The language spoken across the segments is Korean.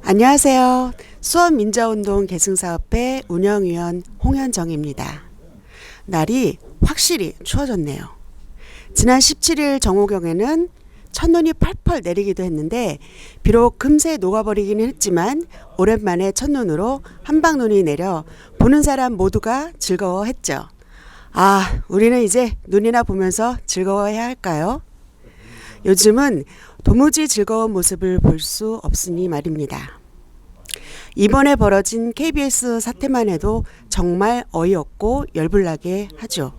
안녕하세요. 수원민주운동 계승사업회 운영위원 홍현정입니다. 날이 확실히 추워졌네요. 지난 17일 정오경에는 첫눈이 펄펄 내리기도 했는데 비록 금세 녹아버리기는 했지만 오랜만에 첫눈으로 한방눈이 내려 보는 사람 모두가 즐거워했죠. 우리는 이제 눈이나 보면서 즐거워해야 할까요? 요즘은 도무지 즐거운 모습을 볼 수 없으니 말입니다. 이번에 벌어진 KBS 사태만 해도 정말 어이없고 열불나게 하죠.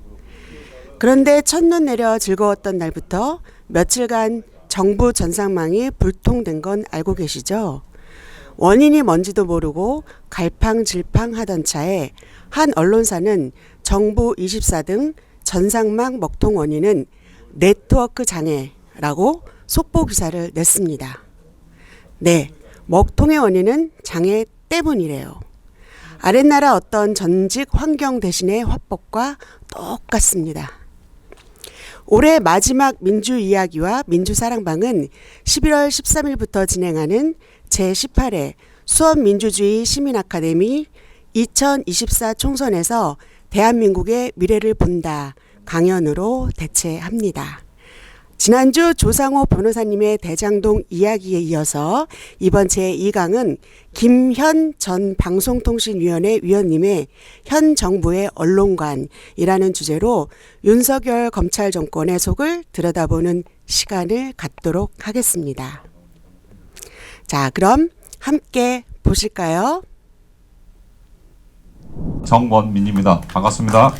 그런데 첫눈 내려 즐거웠던 날부터 며칠간 정부 전상망이 불통된 건 알고 계시죠? 원인이 뭔지도 모르고 갈팡질팡하던 차에 한 언론사는 정부 24 등 전상망 먹통 원인은 네트워크 장애라고 속보 기사를 냈습니다. 네, 먹통의 원인은 장애 때문이래요. 아랫나라 어떤 전직 환경 대신의 화법과 똑같습니다. 올해 마지막 민주이야기와 민주사랑방은 11월 13일부터 진행하는 제18회 수원민주주의 시민아카데미 2024 총선에서 대한민국의 미래를 본다 강연으로 대체합니다. 지난주 조상호 변호사님의 대장동 이야기에 이어서 이번 제2강은 김현 전 방송통신위원회 위원님의 현 정부의 언론관이라는 주제로 윤석열 검찰 정권의 속을 들여다보는 시간을 갖도록 하겠습니다. 자, 그럼 함께 보실까요? 정원민입니다. 반갑습니다.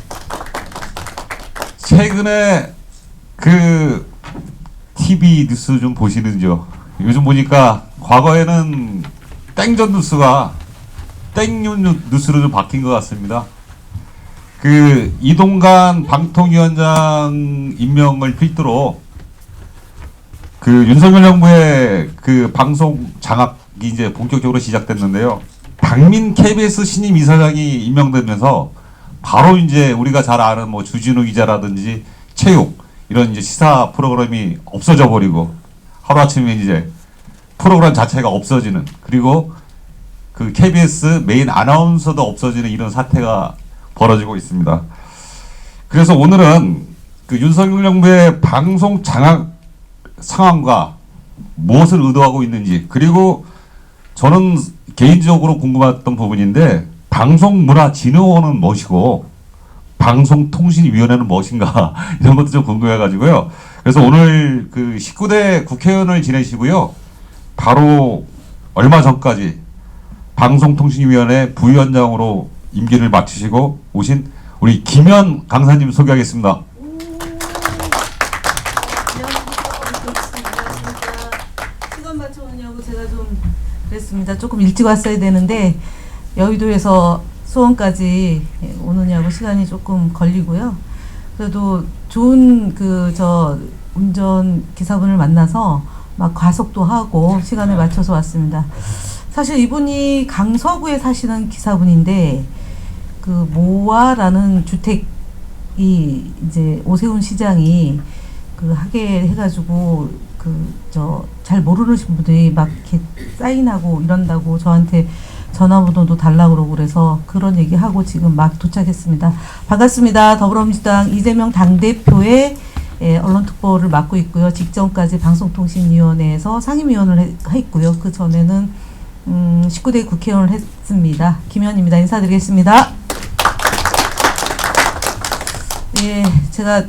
최근에 TV 뉴스 좀 보시는지요? 요즘 보니까 과거에는 땡전 뉴스가 땡윤 뉴스로 좀 바뀐 것 같습니다. 이동관 방통위원장 임명을 필두로 윤석열 정부의 방송 장악이 이제 본격적으로 시작됐는데요. 박민 KBS 신임 이사장이 임명되면서 바로 이제 우리가 잘 아는 주진우 기자라든지 체육 이런 이제 시사 프로그램이 없어져 버리고 하루아침에 이제 프로그램 자체가 없어지는, 그리고 KBS 메인 아나운서도 없어지는 이런 사태가 벌어지고 있습니다. 그래서 오늘은 윤석열 정부의 방송 장악 상황과 무엇을 의도하고 있는지, 그리고 저는 개인적으로 궁금했던 부분인데 방송문화진흥원은 무엇이고 방송통신위원회는 무엇인가 이런 것도 좀 궁금해가지고요. 그래서 오늘 19대 국회의원을 지내시고요. 바로 얼마 전까지 방송통신위원회 부위원장으로 임기를 마치시고 오신 우리 김현 강사님 소개하겠습니다. 시간 맞춰오냐고 제가 좀 그랬습니다. 조금 일찍 왔어야 되는데 여의도에서 수원까지 오느냐고 시간이 조금 걸리고요. 그래도 좋은 운전 기사분을 만나서 막 과속도 하고 시간을 맞춰서 왔습니다. 사실 이분이 강서구에 사시는 기사분인데 모아라는 주택이 이제 오세훈 시장이 하게 해가지고 잘 모르는 분들이 막 이렇게 사인하고 이런다고 저한테 전화번호도 달라고 그러고 그래서 그런 얘기하고 지금 막 도착했습니다. 반갑습니다. 더불어민주당 이재명 당대표의 언론특보를 맡고 있고요. 직전까지 방송통신위원회에서 상임위원을 했고요. 그 전에는 19대 국회의원을 했습니다. 김현입니다. 인사드리겠습니다. 제가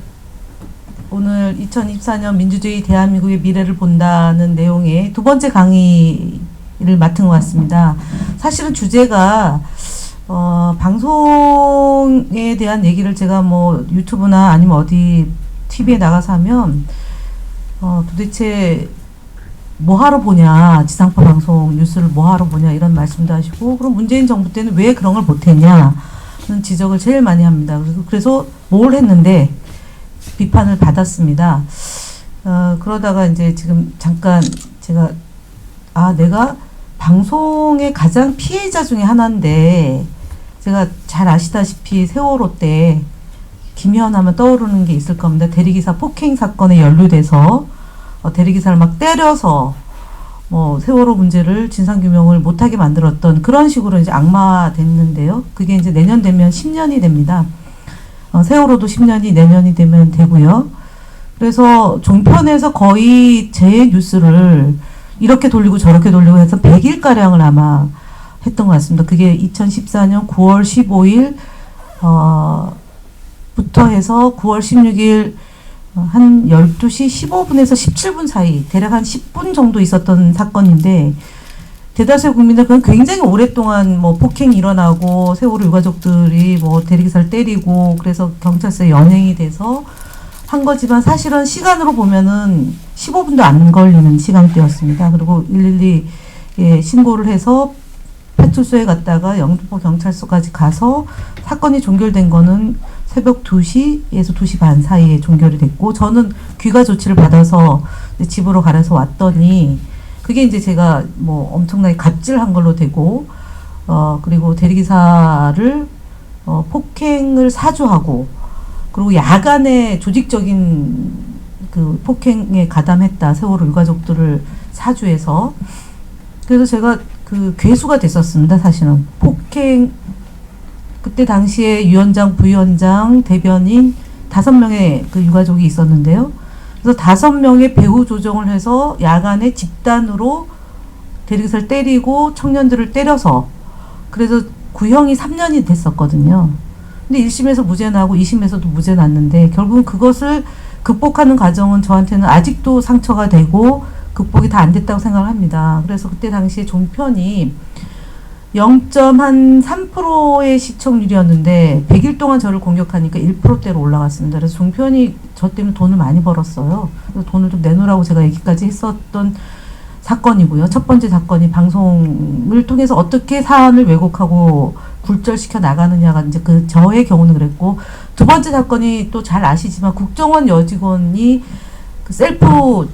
오늘 2024년 민주주의 대한민국의 미래를 본다는 내용의 두 번째 강의를 맡은 것 같습니다. 사실은 주제가 방송에 대한 얘기를 제가 유튜브나 아니면 어디 TV에 나가서 하면 도대체 뭐하러 보냐, 지상파 방송 뉴스를 뭐하러 보냐 이런 말씀도 하시고, 그럼 문재인 정부 때는 왜 그런 걸 못했냐는 지적을 제일 많이 합니다. 그래서 뭘 했는데 비판을 받았습니다. 그러다가 이제 지금 잠깐 제가 내가 방송의 가장 피해자 중에 하나인데, 제가 잘 아시다시피 세월호 때 김현 하면 떠오르는 게 있을 겁니다. 대리기사 폭행 사건에 연루돼서 대리기사를 막 때려서 뭐 세월호 문제를 진상규명을 못하게 만들었던 그런 식으로 이제 악마화됐는데요. 그게 이제 내년 되면 10년이 됩니다. 세월호도 10년이 내년이 되면 되고요. 그래서 종편에서 거의 제 뉴스를 이렇게 돌리고 저렇게 돌리고 해서 100일가량을 아마 했던 것 같습니다. 그게 2014년 9월 15일 부터 해서 9월 16일 한 12시 15분에서 17분 사이 대략 한 10분 정도 있었던 사건인데 대다수의 국민들은 굉장히 오랫동안 뭐 폭행이 일어나고 세월호 유가족들이 뭐 대리기사를 때리고 그래서 경찰서에 연행이 돼서 한 거지만 사실은 시간으로 보면은 15분도 안 걸리는 시간대였습니다. 그리고 112에 신고를 해서 파출소에 갔다가 영등포 경찰서까지 가서 사건이 종결된 거는 새벽 2시에서 2시 반 사이에 종결이 됐고 저는 귀가 조치를 받아서 집으로 가려서 왔더니 그게 이제 제가 뭐 엄청나게 갑질한 걸로 되고 그리고 대리기사를 폭행을 사주하고 그리고 야간에 조직적인 그 폭행에 가담했다. 세월호 유가족들을 사주해서 그래서 제가 그 괴수가 됐었습니다. 사실은 폭행 그때 당시에 위원장, 부위원장, 대변인 5명의 그 유가족이 있었는데요. 그래서 5명의 배후 조정을 해서 야간에 집단으로 대리기사를 때리고 청년들을 때려서 그래서 구형이 3년이 됐었거든요. 근데 1심에서 무죄 나고 2심에서도 무죄 났는데 결국은 그것을 극복하는 과정은 저한테는 아직도 상처가 되고 극복이 다 안 됐다고 생각을 합니다. 그래서 그때 당시에 종편이 0.3%의 시청률이었는데 100일 동안 저를 공격하니까 1%대로 올라갔습니다. 그래서 종편이 저 때문에 돈을 많이 벌었어요. 그래서 돈을 좀 내놓으라고 제가 얘기까지 했었던 사건이고요. 첫 번째 사건이 방송을 통해서 어떻게 사안을 왜곡하고 굴절시켜 나가느냐가 이제 그 저의 경우는 그랬고 두 번째 사건이 또 잘 아시지만 국정원 여직원이 그 셀프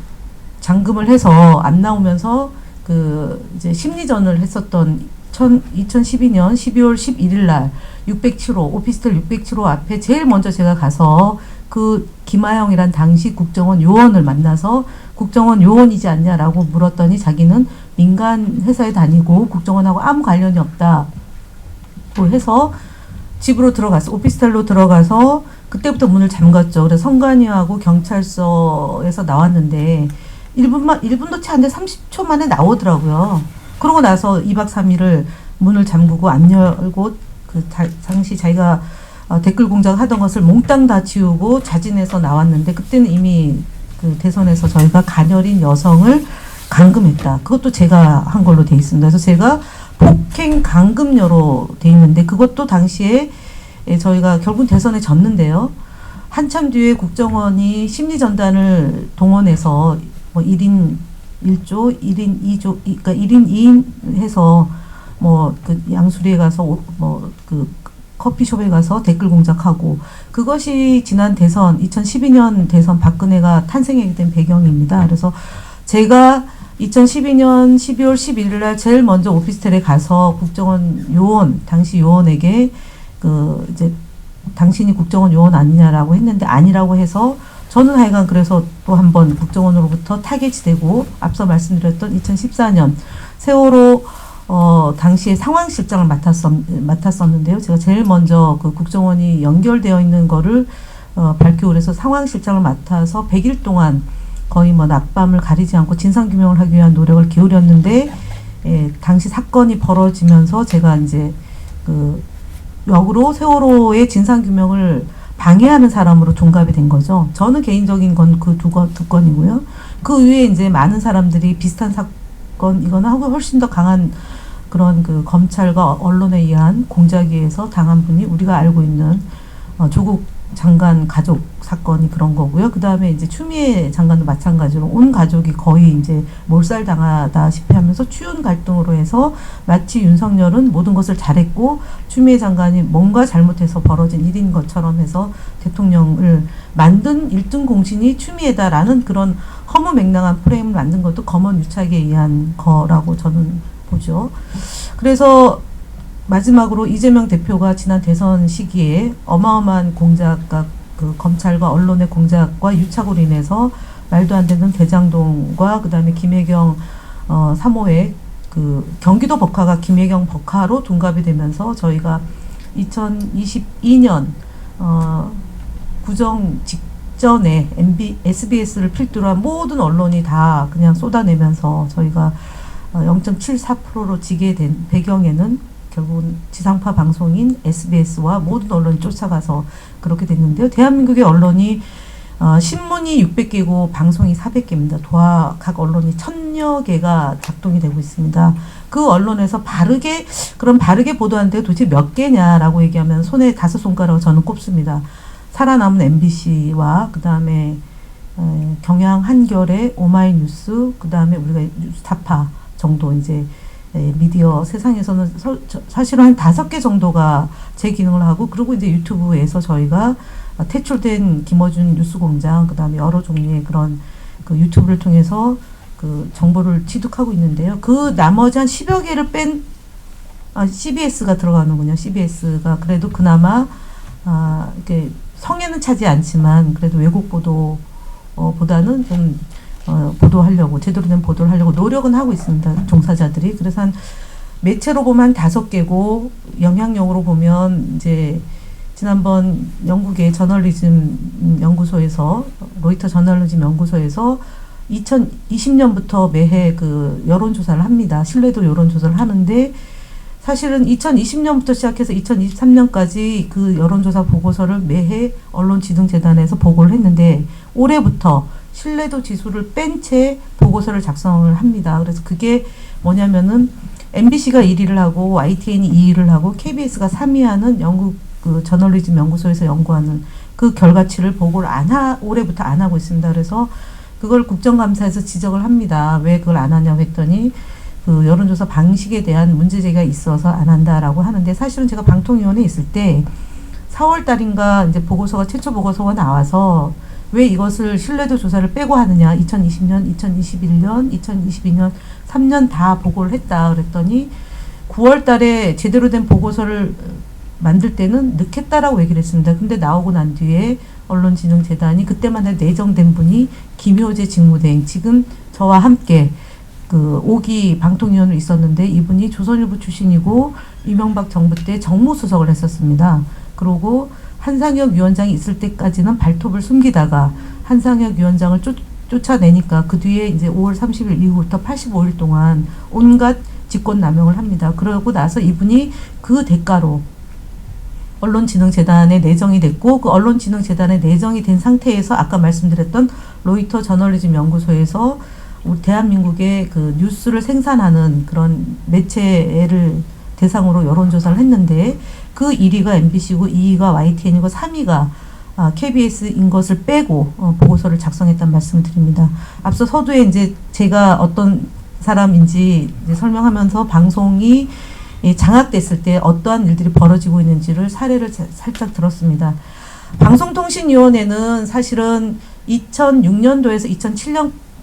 잠금을 해서 안 나오면서 그 이제 심리전을 했었던 2012년 12월 11일 날 607호 오피스텔 607호 앞에 제일 먼저 제가 가서 그 김하영이란 당시 국정원 요원을 만나서 국정원 요원이지 않냐라고 물었더니 자기는 민간 회사에 다니고 국정원하고 아무 관련이 없다고 해서 집으로 들어갔어. 오피스텔로 들어가서 그때부터 문을 잠갔죠. 그래서 성관이하고 경찰서에서 나왔는데 1분도 채 안 돼 30초 만에 나오더라고요. 그러고 나서 2박 3일을 문을 잠그고 안 열고 그 당시 자기가 댓글 공작 하던 것을 몽땅 다 지우고 자진해서 나왔는데 그때는 이미 그 대선에서 저희가 가녀린 여성을 감금했다. 그것도 제가 한 걸로 돼 있습니다. 그래서 제가 폭행 감금녀로 돼 있는데 그것도 당시에 저희가 결국 대선에 졌는데요. 한참 뒤에 국정원이 심리전단을 동원해서 뭐 1인 1조, 1인 2조, 그러니까 1인 2인 해서 뭐 그 양수리에 가서 뭐 그 커피숍에 가서 댓글 공작하고 그것이 지난 대선 2012년 대선 박근혜가 탄생하게 된 배경입니다. 그래서 제가 2012년 12월 11일 날 제일 먼저 오피스텔에 가서 국정원 요원 당시 요원에게 그 이제 당신이 국정원 요원 아니냐라고 했는데 아니라고 해서 저는 하여간 그래서 또 한 번 국정원으로부터 타겟이 되고 앞서 말씀드렸던 2014년 세월호 당시에 상황실장을 맡았었는데요. 제가 제일 먼저 그 국정원이 연결되어 있는 거를 밝히고 그래서 상황실장을 맡아서 100일 동안 거의 뭐 낮밤을 가리지 않고 진상규명을 하기 위한 노력을 기울였는데 당시 사건이 벌어지면서 제가 이제 그 역으로 세월호의 진상규명을 방해하는 사람으로 종갑이 된 거죠. 저는 개인적인 건 그 두 건이고요. 그 위에 이제 많은 사람들이 비슷한 사건이거나 하고 훨씬 더 강한 그런 그 검찰과 언론에 의한 공작에 의해서 당한 분이 우리가 알고 있는 조국 장관 가족 사건이 그런 거고요. 그 다음에 이제 추미애 장관도 마찬가지로 온 가족이 거의 이제 몰살당하다시피 하면서 추윤 갈등으로 해서 마치 윤석열은 모든 것을 잘했고 추미애 장관이 뭔가 잘못해서 벌어진 일인 것처럼 해서 대통령을 만든 1등 공신이 추미애다라는 그런 허무맹랑한 프레임을 만든 것도 검언 유착에 의한 거라고 저는 보죠. 그래서 마지막으로 이재명 대표가 지난 대선 시기에 어마어마한 공작과 그 검찰과 언론의 공작과 유착으로 인해서 말도 안 되는 대장동과 그다음에 김혜경 3호에 그 경기도 법카가 김혜경 법카로 둔갑이 되면서 저희가 2022년 구정 직전에 SBS를 필두로 한 모든 언론이 다 그냥 쏟아내면서 저희가 0.74%로 지게 된 배경에는 결국은 지상파 방송인 SBS와 모든 언론이 쫓아가서 그렇게 됐는데요. 대한민국의 언론이 신문이 600개고 방송이 400개입니다. 도하 각 언론이 1000여 개가 작동이 되고 있습니다. 그 언론에서 바르게 보도하는데 도대체 몇 개냐라고 얘기하면 손에 5손가락을 저는 꼽습니다. 살아남은 MBC와 그 다음에 경향 한겨레 오마이뉴스 그 다음에 우리가 뉴스타파 정도 이제 미디어 세상에서는 사실은 한 5개 정도가 제 기능을 하고 그리고 이제 유튜브에서 저희가 퇴출된 김어준 뉴스공장 그 다음에 여러 종류의 그런 그 유튜브를 통해서 그 정보를 취득하고 있는데요. 그 나머지 한 10여 개를 뺀 CBS가 들어가는군요. CBS가 그래도 그나마 이렇게 성에는 차지 않지만 그래도 외국 보도 보다는 좀 보도하려고 제대로 된 보도를 하려고 노력은 하고 있습니다. 종사자들이. 그래서 한 매체로 보면 한 5개고 영향력으로 보면 이제 지난번 영국의 저널리즘 연구소에서 로이터 저널리즘 연구소에서 2020년부터 매해 그 여론조사를 합니다. 신뢰도 여론조사를 하는데 사실은 2020년부터 시작해서 2023년까지 그 여론조사 보고서를 매해 언론지능재단에서 보고를 했는데 올해부터 신뢰도 지수를 뺀 채 보고서를 작성을 합니다. 그래서 그게 뭐냐면은 MBC가 1위를 하고 YTN이 2위를 하고 KBS가 3위 하는 영국 그 저널리즘 연구소에서 연구하는 그 결과치를 보고를 올해부터 안 하고 있습니다. 그래서 그걸 국정감사에서 지적을 합니다. 왜 그걸 안 하냐고 했더니 그 여론조사 방식에 대한 문제제기가 있어서 안 한다라고 하는데 사실은 제가 방통위원회에 있을 때 4월 달인가 이제 보고서가 최초 보고서가 나와서 왜 이것을 신뢰도 조사를 빼고 하느냐 2020년, 2021년, 2022년 3년 다 보고를 했다 그랬더니 9월 달에 제대로 된 보고서를 만들 때는 늦겠다라고 얘기를 했습니다. 근데 나오고 난 뒤에 언론진흥재단이 그때만 해도 내정된 분이 김효재 직무대행 지금 저와 함께 그 5기 방통위원으로 있었는데 이분이 조선일보 출신이고 이명박 정부 때 정무수석을 했었습니다. 그러고 한상혁 위원장이 있을 때까지는 발톱을 숨기다가 한상혁 위원장을 쫓아내니까 그 뒤에 이제 5월 30일 이후부터 85일 동안 온갖 직권남용을 합니다. 그러고 나서 이분이 그 대가로 언론진흥재단에 내정이 됐고 그 언론진흥재단에 내정이 된 상태에서 아까 말씀드렸던 로이터 저널리즘 연구소에서 우리 대한민국의 그 뉴스를 생산하는 그런 매체를 대상으로 여론조사를 했는데 그 1위가 MBC고 2위가 YTN이고 3위가 KBS인 것을 빼고 보고서를 작성했다는 말씀을 드립니다. 앞서 서두에 이제 제가 어떤 사람인지 이제 설명하면서 방송이 장악됐을 때 어떠한 일들이 벌어지고 있는지를 사례를 살짝 들었습니다. 방송통신위원회는 사실은 2006년도에서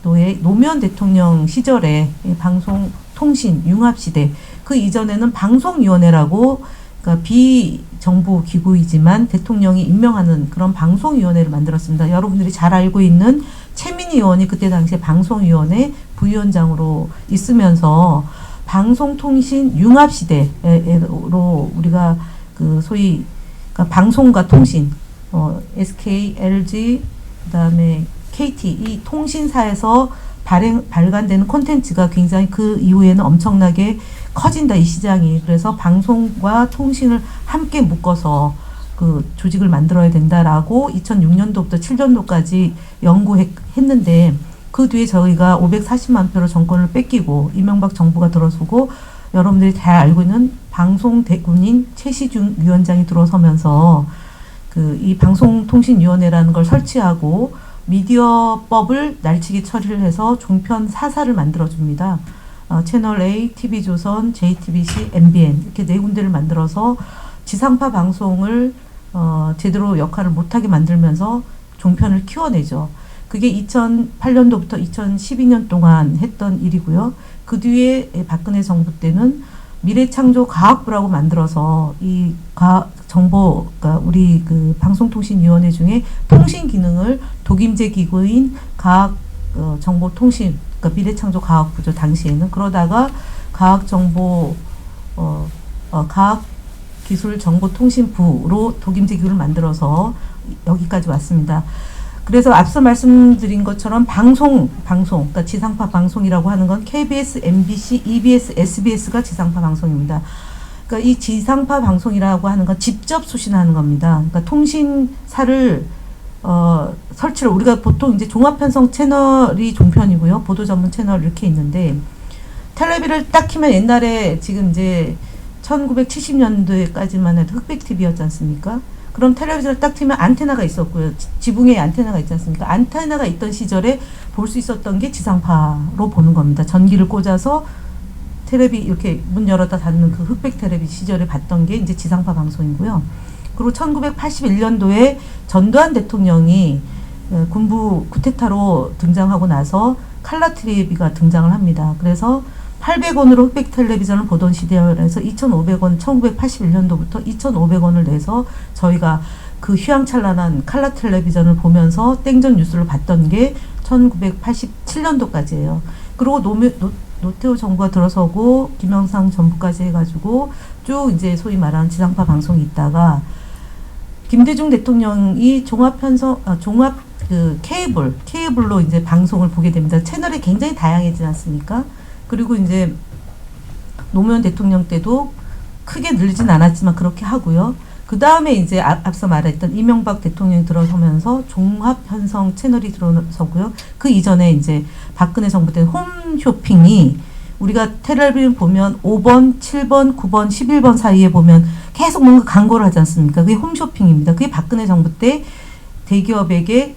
2007년도에 노무현 대통령 시절에 방송통신 융합시대 그 이전에는 방송위원회라고 그러니까 비정부 기구이지만 대통령이 임명하는 그런 방송위원회를 만들었습니다. 여러분들이 잘 알고 있는 최민희 의원이 그때 당시에 방송위원회 부위원장으로 있으면서 방송통신 융합시대로 우리가 그 소위 그러니까 방송과 통신 SK, LG 그다음에 KT 이 통신사에서 발간되는 콘텐츠가 굉장히 그 이후에는 엄청나게 커진다 이 시장이. 그래서 방송과 통신을 함께 묶어서 그 조직을 만들어야 된다라고 2006년도부터 7년도까지 연구했는데 그 뒤에 저희가 540만 표로 정권을 뺏기고 이명박 정부가 들어서고 여러분들이 잘 알고 있는 방송대군인 최시중 위원장이 들어서면서 그 이 방송통신위원회라는 걸 설치하고 미디어법을 날치기 처리를 해서 종편 4사를 만들어줍니다. 채널 A, TV조선, JTBC, MBN 이렇게 4군데를 만들어서 지상파 방송을 제대로 역할을 못하게 만들면서 종편을 키워내죠. 그게 2008년도부터 2012년 동안 했던 일이고요. 그 뒤에 박근혜 정부 때는 미래창조과학부라고 만들어서 이 정보, 그러니까 우리 그 방송통신위원회 중에 통신 기능을 독임제 기구인 과학 정보통신 그러니까 미래창조과학부죠 당시에는. 그러다가 과학정보 과학기술정보통신부로 독임제기구를 만들어서 여기까지 왔습니다. 그래서 앞서 말씀드린 것처럼 방송, 그러니까 지상파 방송이라고 하는 건 KBS, MBC, EBS, SBS가 지상파 방송입니다. 그러니까 이 지상파 방송이라고 하는 건 직접 수신하는 겁니다. 그러니까 통신사를 설치를 우리가 보통 이제 종합편성 채널이 종편이고요, 보도 전문 채널 이렇게 있는데 텔레비를 딱 키면 옛날에 지금 이제 1970년도에까지만 해도 흑백 TV였지 않습니까? 그럼 텔레비전을 딱 틀면 안테나가 있었고요. 지붕에 안테나가 있지 않습니까? 안테나가 있던 시절에 볼 수 있었던 게 지상파로 보는 겁니다. 전기를 꽂아서 텔레비 이렇게 문 열었다 닫는 그 흑백 텔레비 시절에 봤던 게 이제 지상파 방송이고요. 그리고 1981년도에 전두환 대통령이 군부 쿠데타로 등장하고 나서 칼라 TV가 등장을 합니다. 그래서 800원으로 흑백 텔레비전을 보던 시대에서 2,500원, 1981년도부터 2,500원을 내서 저희가 그 휘황찬란한 칼라 텔레비전을 보면서 땡전 뉴스를 봤던 게 1987년도까지예요. 그리고 노태우 정부가 들어서고 김영삼 정부까지 해가지고 쭉 이제 소위 말하는 지상파 방송이 있다가 김대중 대통령이 종합 케이블로 이제 방송을 보게 됩니다. 채널이 굉장히 다양해지지 않습니까? 그리고 이제 노무현 대통령 때도 크게 늘진 않았지만 그렇게 하고요. 그 다음에 이제 앞서 말했던 이명박 대통령이 들어서면서 종합 편성 채널이 들어서고요. 그 이전에 이제 박근혜 정부 때 홈쇼핑이 우리가 텔레비전 보면 5번, 7번, 9번, 11번 사이에 보면 계속 뭔가 광고를 하지 않습니까? 그게 홈쇼핑입니다. 그게 박근혜 정부 때 대기업에게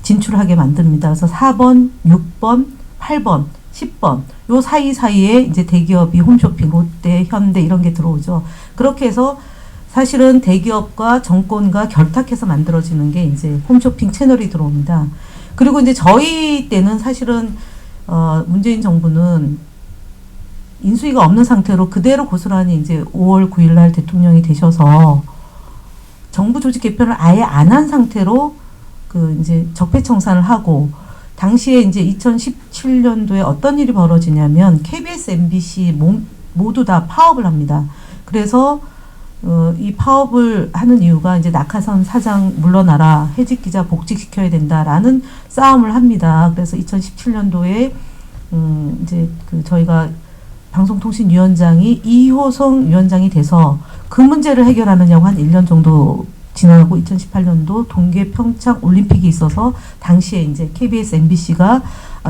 진출하게 만듭니다. 그래서 4번, 6번, 8번, 10번 요 사이사이에 이제 대기업이 홈쇼핑, 롯데, 현대 이런 게 들어오죠. 그렇게 해서 사실은 대기업과 정권과 결탁해서 만들어지는 게 이제 홈쇼핑 채널이 들어옵니다. 그리고 이제 저희 때는 사실은 문재인 정부는 인수위가 없는 상태로 그대로 고스란히 이제 5월 9일 날 대통령이 되셔서 정부 조직 개편을 아예 안 한 상태로 그 이제 적폐청산을 하고 당시에 이제 2017년도에 어떤 일이 벌어지냐면 KBS, MBC 모두 다 파업을 합니다. 그래서 이 파업을 하는 이유가 이제 낙하산 사장 물러나라, 해직 기자 복직시켜야 된다라는 싸움을 합니다. 그래서 2017년도에 이제 그 저희가 방송통신위원장이 이호성 위원장이 돼서 그 문제를 해결하느냐고 한 1년 정도 지나고 2018년도 동계 평창 올림픽이 있어서 당시에 이제 KBS, MBC가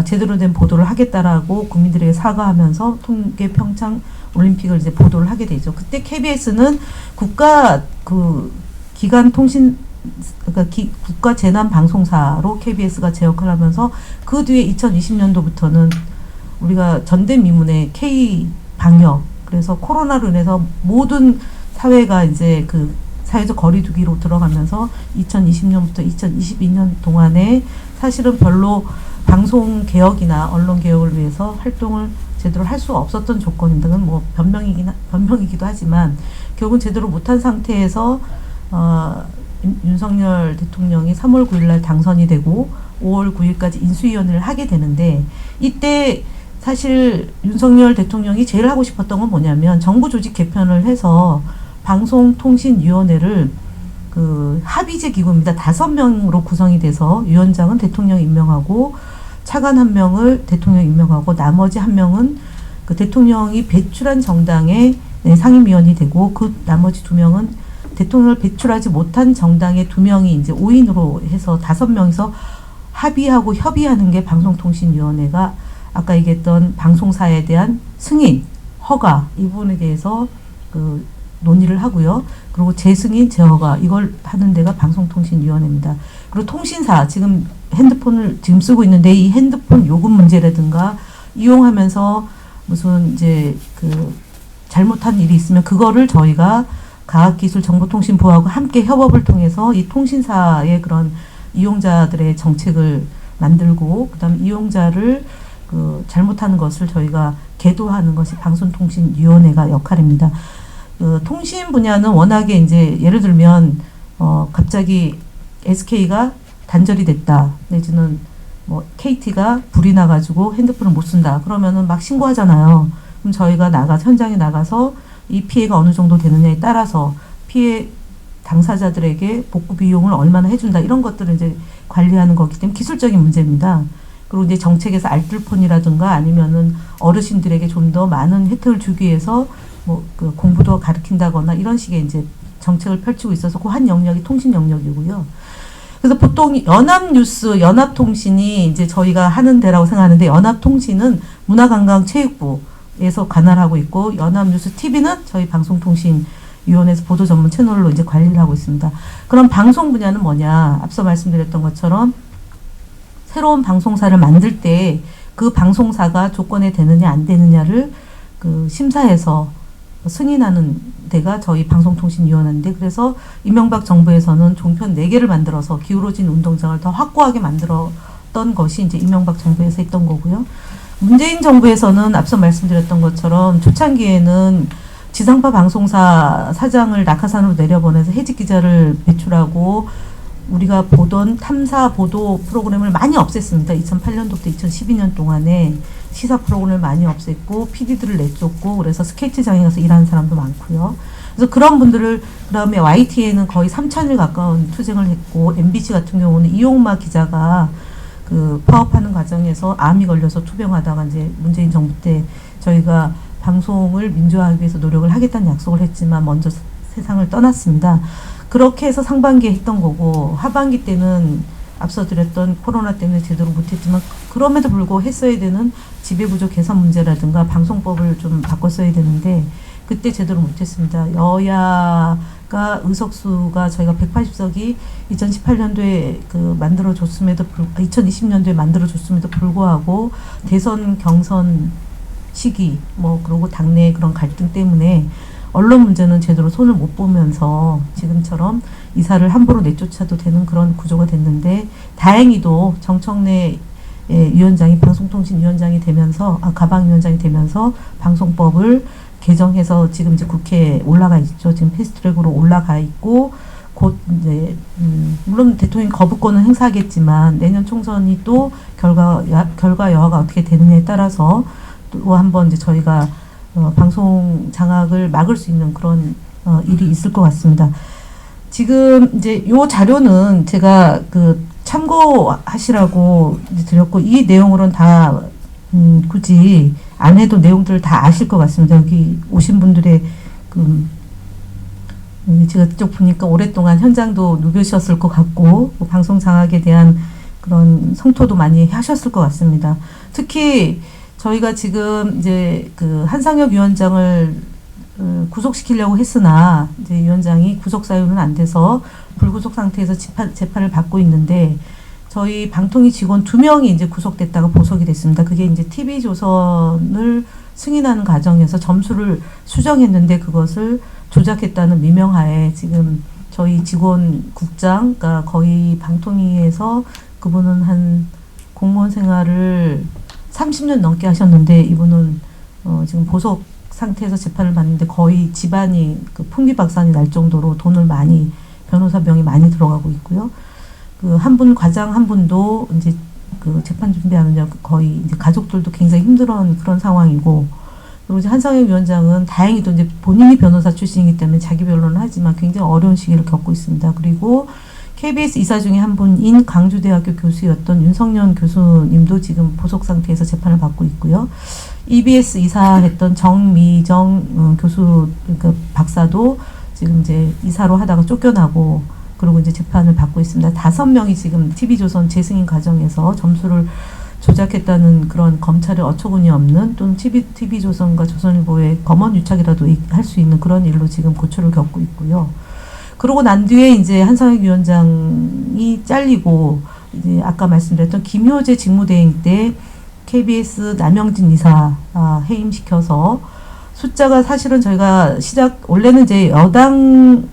제대로 된 보도를 하겠다라고 국민들에게 사과하면서 동계 평창 올림픽을 이제 보도를 하게 되죠. 그때 KBS는 국가 그 기관 통신 그러니까 국가 재난 방송사로 KBS가 제 역할을 하면서 그 뒤에 2020년도부터는 우리가 전대미문의 K 방역 그래서 코로나로 인해서 모든 사회가 이제 그 사회적 거리두기로 들어가면서 2020년부터 2022년 동안에 사실은 별로 방송 개혁이나 언론 개혁을 위해서 활동을 제대로 할 수 없었던 조건인 등은 뭐 변명이기도 하지만 결국은 제대로 못한 상태에서 윤석열 대통령이 3월 9일 날 당선이 되고 5월 9일까지 인수위원회를 하게 되는데 이때 사실 윤석열 대통령이 제일 하고 싶었던 건 뭐냐면 정부 조직 개편을 해서 방송통신위원회를 그 합의제 기구입니다. 5명으로 구성이 돼서 위원장은 대통령이 임명하고 차관 1명을 대통령이 임명하고 나머지 1명은 그 대통령이 배출한 정당의 상임위원이 되고 그 나머지 2명은 대통령을 배출하지 못한 정당의 2명이 이제 5인으로 해서 5명이서 합의하고 협의하는 게 방송통신위원회가 아까 얘기했던 방송사에 대한 승인, 허가 이 부분에 대해서 그 논의를 하고요. 그리고 재승인, 재허가 이걸 하는 데가 방송통신위원회입니다. 그리고 통신사 지금 핸드폰을 지금 쓰고 있는데 이 핸드폰 요금 문제라든가 이용하면서 무슨 이제 그 잘못한 일이 있으면 그거를 저희가 과학기술정보통신부하고 함께 협업을 통해서 이 통신사의 그런 이용자들의 정책을 만들고 그다음 이용자를 그 잘못하는 것을 저희가 계도하는 것이 방송통신위원회가 역할입니다. 통신 분야는 워낙에 이제 예를 들면 갑자기 SK가 단절이 됐다 내지는 뭐 KT가 불이 나가지고 핸드폰을 못 쓴다. 그러면은 막 신고하잖아요. 그럼 저희가 현장에 나가서 이 피해가 어느 정도 되느냐에 따라서 피해 당사자들에게 복구 비용을 얼마나 해준다. 이런 것들을 이제 관리하는 거기 때문에 기술적인 문제입니다. 그리고 이제 정책에서 알뜰폰이라든가 아니면은 어르신들에게 좀 더 많은 혜택을 주기 위해서 뭐 그 공부도 가르친다거나 이런 식의 이제 정책을 펼치고 있어서 그 한 영역이 통신 영역이고요. 그래서 보통 연합뉴스, 연합통신이 이제 저희가 하는 데라고 생각하는데 연합통신은 문화관광체육부에서 관할하고 있고 연합뉴스 TV는 저희 방송통신위원회에서 보도 전문 채널로 이제 관리를 하고 있습니다. 그럼 방송 분야는 뭐냐? 앞서 말씀드렸던 것처럼 새로운 방송사를 만들 때 그 방송사가 조건에 되느냐 안 되느냐를 그 심사해서 승인하는 데가 저희 방송통신위원회인데 그래서 이명박 정부에서는 종편 4개를 만들어서 기울어진 운동장을 더 확고하게 만들었던 것이 이제 이명박 정부에서 했던 거고요. 문재인 정부에서는 앞서 말씀드렸던 것처럼 초창기에는 지상파 방송사 사장을 낙하산으로 내려보내서 해직 기자를 배출하고 우리가 보던 탐사 보도 프로그램을 많이 없앴습니다. 2008년도부터 2012년 동안에 시사 프로그램을 많이 없앴고 PD들을 내쫓고 그래서 스케치장에 가서 일하는 사람도 많고요. 그래서 그런 분들을 그다음에 YTN은 거의 3,000일 가까운 투쟁을 했고 MBC 같은 경우는 이용마 기자가 그 파업하는 과정에서 암이 걸려서 투병하다가 이제 문재인 정부 때 저희가 방송을 민주화하기 위해서 노력을 하겠다는 약속을 했지만 먼저 세상을 떠났습니다. 그렇게 해서 상반기에 했던 거고 하반기 때는 앞서 드렸던 코로나 때문에 제대로 못했지만 그럼에도 불구하고 했어야 되는 지배구조 개선 문제라든가 방송법을 좀 바꿨어야 되는데 그때 제대로 못했습니다. 여야가 의석수가 저희가 180석이 2018년도에 그 만들어줬음에도 2020년도에 만들어줬음에도 불구하고 대선 경선 시기 뭐 그리고 당내 그런 갈등 때문에 언론 문제는 제대로 손을 못 보면서 지금처럼 이사를 함부로 내쫓아도 되는 그런 구조가 됐는데 다행히도 정청래 위원장이 방송통신위원장이 되면서 가방위원장이 되면서 방송법을 개정해서 지금 이제 국회에 올라가 있죠. 지금 패스트트랙으로 올라가 있고 곧 이제 물론 대통령이 거부권은 행사하겠지만 내년 총선이 또 결과 여하가 어떻게 되느냐에 따라서 또 한번 이제 저희가 방송 장악을 막을 수 있는 그런 일이 있을 것 같습니다. 지금 이제 요 자료는 제가 그 참고하시라고 드렸고 이 내용으로는 다 굳이 안 해도 내용들을 다 아실 것 같습니다. 여기 오신 분들의 그 제가 쭉 보니까 오랫동안 현장도 누비셨을 것 같고 방송 장악에 대한 그런 성토도 많이 하셨을 것 같습니다. 특히 저희가 지금 이제 그 한상혁 위원장을 구속시키려고 했으나 이제 위원장이 구속 사유는 안 돼서 불구속 상태에서 재판을 받고 있는데 저희 방통위 직원 2명이 이제 구속됐다가 보석이 됐습니다. 그게 이제 TV조선을 승인하는 과정에서 점수를 수정했는데 그것을 조작했다는 미명하에 지금 저희 직원 국장, 그러니까 거의 방통위에서 그분은 한 공무원 생활을 30년 넘게 하셨는데 이분은 지금 보석 상태에서 재판을 받는데 거의 집안이 그 풍비박산이 날 정도로 돈을 많이 변호사 비용이 많이 들어가고 있고요. 그 한 분 과장 한 분도 이제 그 재판 준비하느냐 거의 이제 가족들도 굉장히 힘들어하는 그런 상황이고 그리고 이제 한상혁 위원장은 다행히도 이제 본인이 변호사 출신이기 때문에 자기 변론을 하지만 굉장히 어려운 시기를 겪고 있습니다. 그리고 KBS 이사 중에 한 분인 광주대학교 교수였던 윤석년 교수님도 지금 보석 상태에서 재판을 받고 있고요. EBS 이사했던 정미정 교수 그러니까 박사도 지금 이제 이사로 하다가 쫓겨나고 그리고 이제 재판을 받고 있습니다. 5명이 지금 TV조선 재승인 과정에서 점수를 조작했다는 그런 검찰의 어처구니 없는 또는 TV조선과 조선일보의 검언 유착이라도 할 수 있는 그런 일로 지금 고초를 겪고 있고요. 그러고 난 뒤에 이제 한상혁 위원장이 잘리고 이제 아까 말씀드렸던 김효재 직무대행 때 KBS 남영진 이사 해임시켜서 숫자가 사실은 저희가 원래는 이제 여당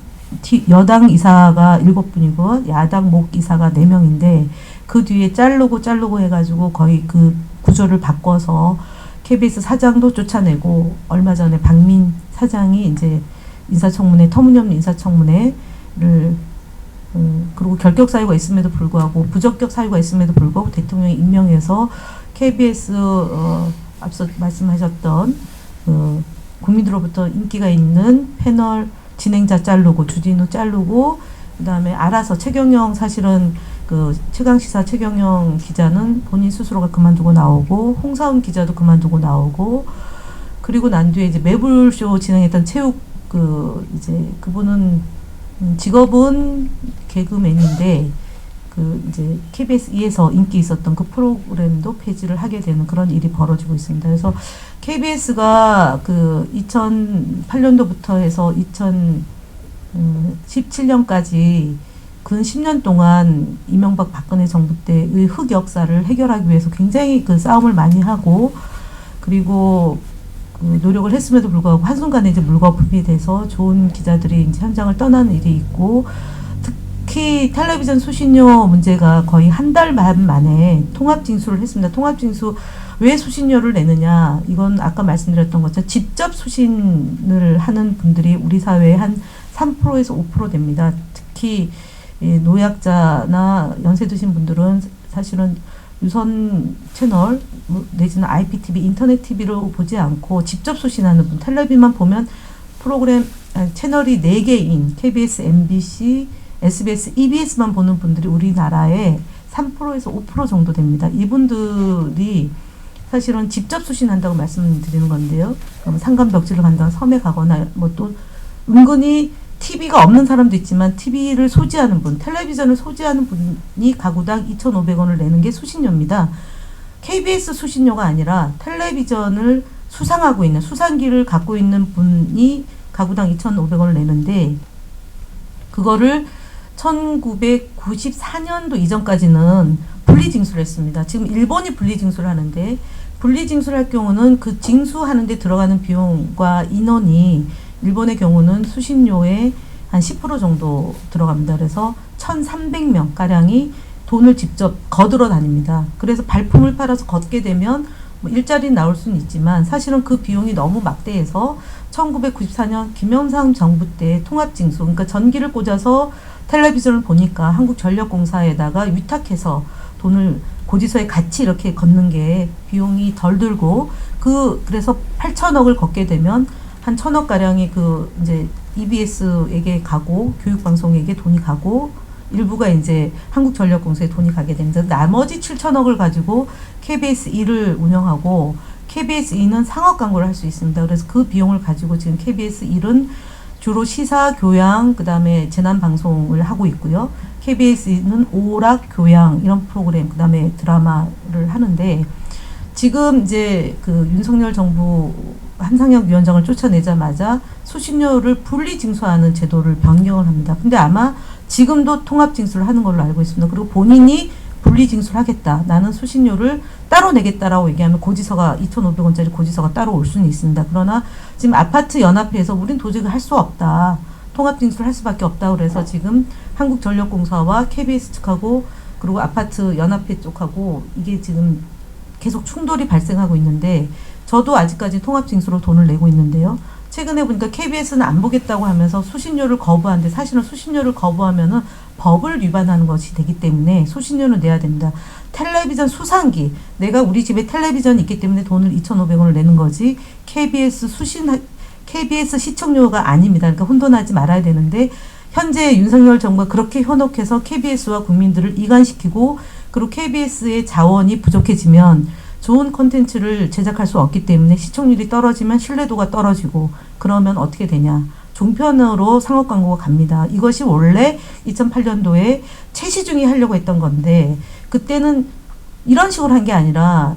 이사가 7분이고 야당 목 이사가 4명인데 그 뒤에 자르고 해가지고 거의 그 구조를 바꿔서 KBS 사장도 쫓아내고 얼마 전에 박민 사장이 이제 인사청문회 터무니없는 인사청문회를 그리고 결격 사유가 있음에도 불구하고 부적격 사유가 있음에도 불구하고 대통령이 임명해서 KBS 앞서 말씀하셨던 국민들로부터 인기가 있는 패널 진행자 자르고 주진우 자르고 그다음에 알아서 최경영 사실은 그 최강시사 최경영 기자는 본인 스스로가 그만두고 나오고 홍사훈 기자도 그만두고 나오고 그리고 난 뒤에 이제 매불쇼 진행했던 체육 이제 그분은 직업은 개그맨인데 이제 KBS2에서 인기 있었던 그 프로그램도 폐지를 하게 되는 그런 일이 벌어지고 있습니다. 그래서 KBS가 2008년도부터 해서 2017년까지 근 10년 동안 이명박 박근혜 정부 때의 흑역사를 해결하기 위해서 굉장히 싸움을 많이 하고 그리고 노력을 했음에도 불구하고 한순간에 이제 물거품이 돼서 좋은 기자들이 이제 현장을 떠나는 일이 있고 특히 텔레비전 수신료 문제가 거의 한 달 반 만에 통합징수를 했습니다. 통합징수 왜 수신료를 내느냐? 이건 아까 말씀드렸던 것처럼 직접 수신을 하는 분들이 우리 사회에 한 3%에서 5% 됩니다. 특히 노약자나 연세 드신 분들은 사실은 유선 채널 내지는 IPTV, 인터넷 TV로 보지 않고 직접 수신하는 분, 텔레비만 보면 프로그램 채널이 4개인 KBS, MBC, SBS, EBS만 보는 분들이 우리나라에 3%에서 5% 정도 됩니다. 이분들이 사실은 직접 수신한다고 말씀드리는 건데요. 산간벽지를 간다거나 섬에 가거나 뭐 또 은근히 TV가 없는 사람도 있지만 TV를 소지하는 분, 텔레비전을 소지하는 분이 가구당 2,500원을 내는 게 수신료입니다. KBS 수신료가 아니라 텔레비전을 수상하고 있는, 수상기를 갖고 있는 분이 가구당 2,500원을 내는데 그거를 1994년도 이전까지는 분리징수를 했습니다. 지금 일본이 분리징수를 하는데 분리징수를 할 경우는 그 징수하는 데 들어가는 비용과 인원이 일본의 경우는 수신료의 한 10% 정도 들어갑니다. 그래서 1,300명 가량이 돈을 직접 거들어 다닙니다. 그래서 발품을 팔아서 걷게 되면 뭐 일자리 나올 수는 있지만 사실은 그 비용이 너무 막대해서 1994년 김영삼 정부 때 통합징수, 그러니까 전기를 꽂아서 텔레비전을 보니까 한국전력공사에다가 위탁해서 돈을 고지서에 같이 이렇게 걷는 게 비용이 덜 들고 그래서 8천억을 걷게 되면 한 1,000억 가량이 이제 EBS에게 가고 교육방송에게 돈이 가고 일부가 이제 한국전력공사에 돈이 가게 됩니다. 나머지 7천억을 가지고 KBS1을 운영하고 KBS2는 상업 광고를 할 수 있습니다. 그래서 그 비용을 가지고 지금 KBS1은 주로 시사, 교양, 그 다음에 재난 방송을 하고 있고요. KBS2는 오락, 교양 이런 프로그램, 그 다음에 드라마를 하는데 지금 이제 윤석열 정부 한상혁 위원장을 쫓아내자마자 수신료를 분리징수하는 제도를 변경을 합니다. 근데 아마 지금도 통합징수를 하는 걸로 알고 있습니다. 그리고 본인이 분리징수를 하겠다. 나는 수신료를 따로 내겠다라고 얘기하면 고지서가 2,500원짜리 고지서가 따로 올 수는 있습니다. 그러나 지금 아파트 연합회에서 우린 도저히 할 수 없다. 통합징수를 할 수밖에 없다. 그래서 지금 한국전력공사와 KBS 측하고 그리고 아파트 연합회 쪽하고 이게 지금 계속 충돌이 발생하고 있는데 저도 아직까지 통합징수로 돈을 내고 있는데요. 최근에 보니까 KBS는 안 보겠다고 하면서 수신료를 거부하는데 사실은 수신료를 거부하면은 법을 위반하는 것이 되기 때문에 수신료는 내야 됩니다. 텔레비전 수상기, 내가 우리 집에 텔레비전이 있기 때문에 돈을 2,500원을 내는 거지 KBS 시청료가 아닙니다. 그러니까 혼돈하지 말아야 되는데 현재 윤석열 정부가 그렇게 현혹해서 KBS와 국민들을 이간시키고 그리고 KBS의 자원이 부족해지면 좋은 콘텐츠를 제작할 수 없기 때문에 시청률이 떨어지면 신뢰도가 떨어지고 그러면 어떻게 되냐. 종편으로 상업 광고가 갑니다. 이것이 원래 2008년도에 최시중이 하려고 했던 건데 그때는 이런 식으로 한 게 아니라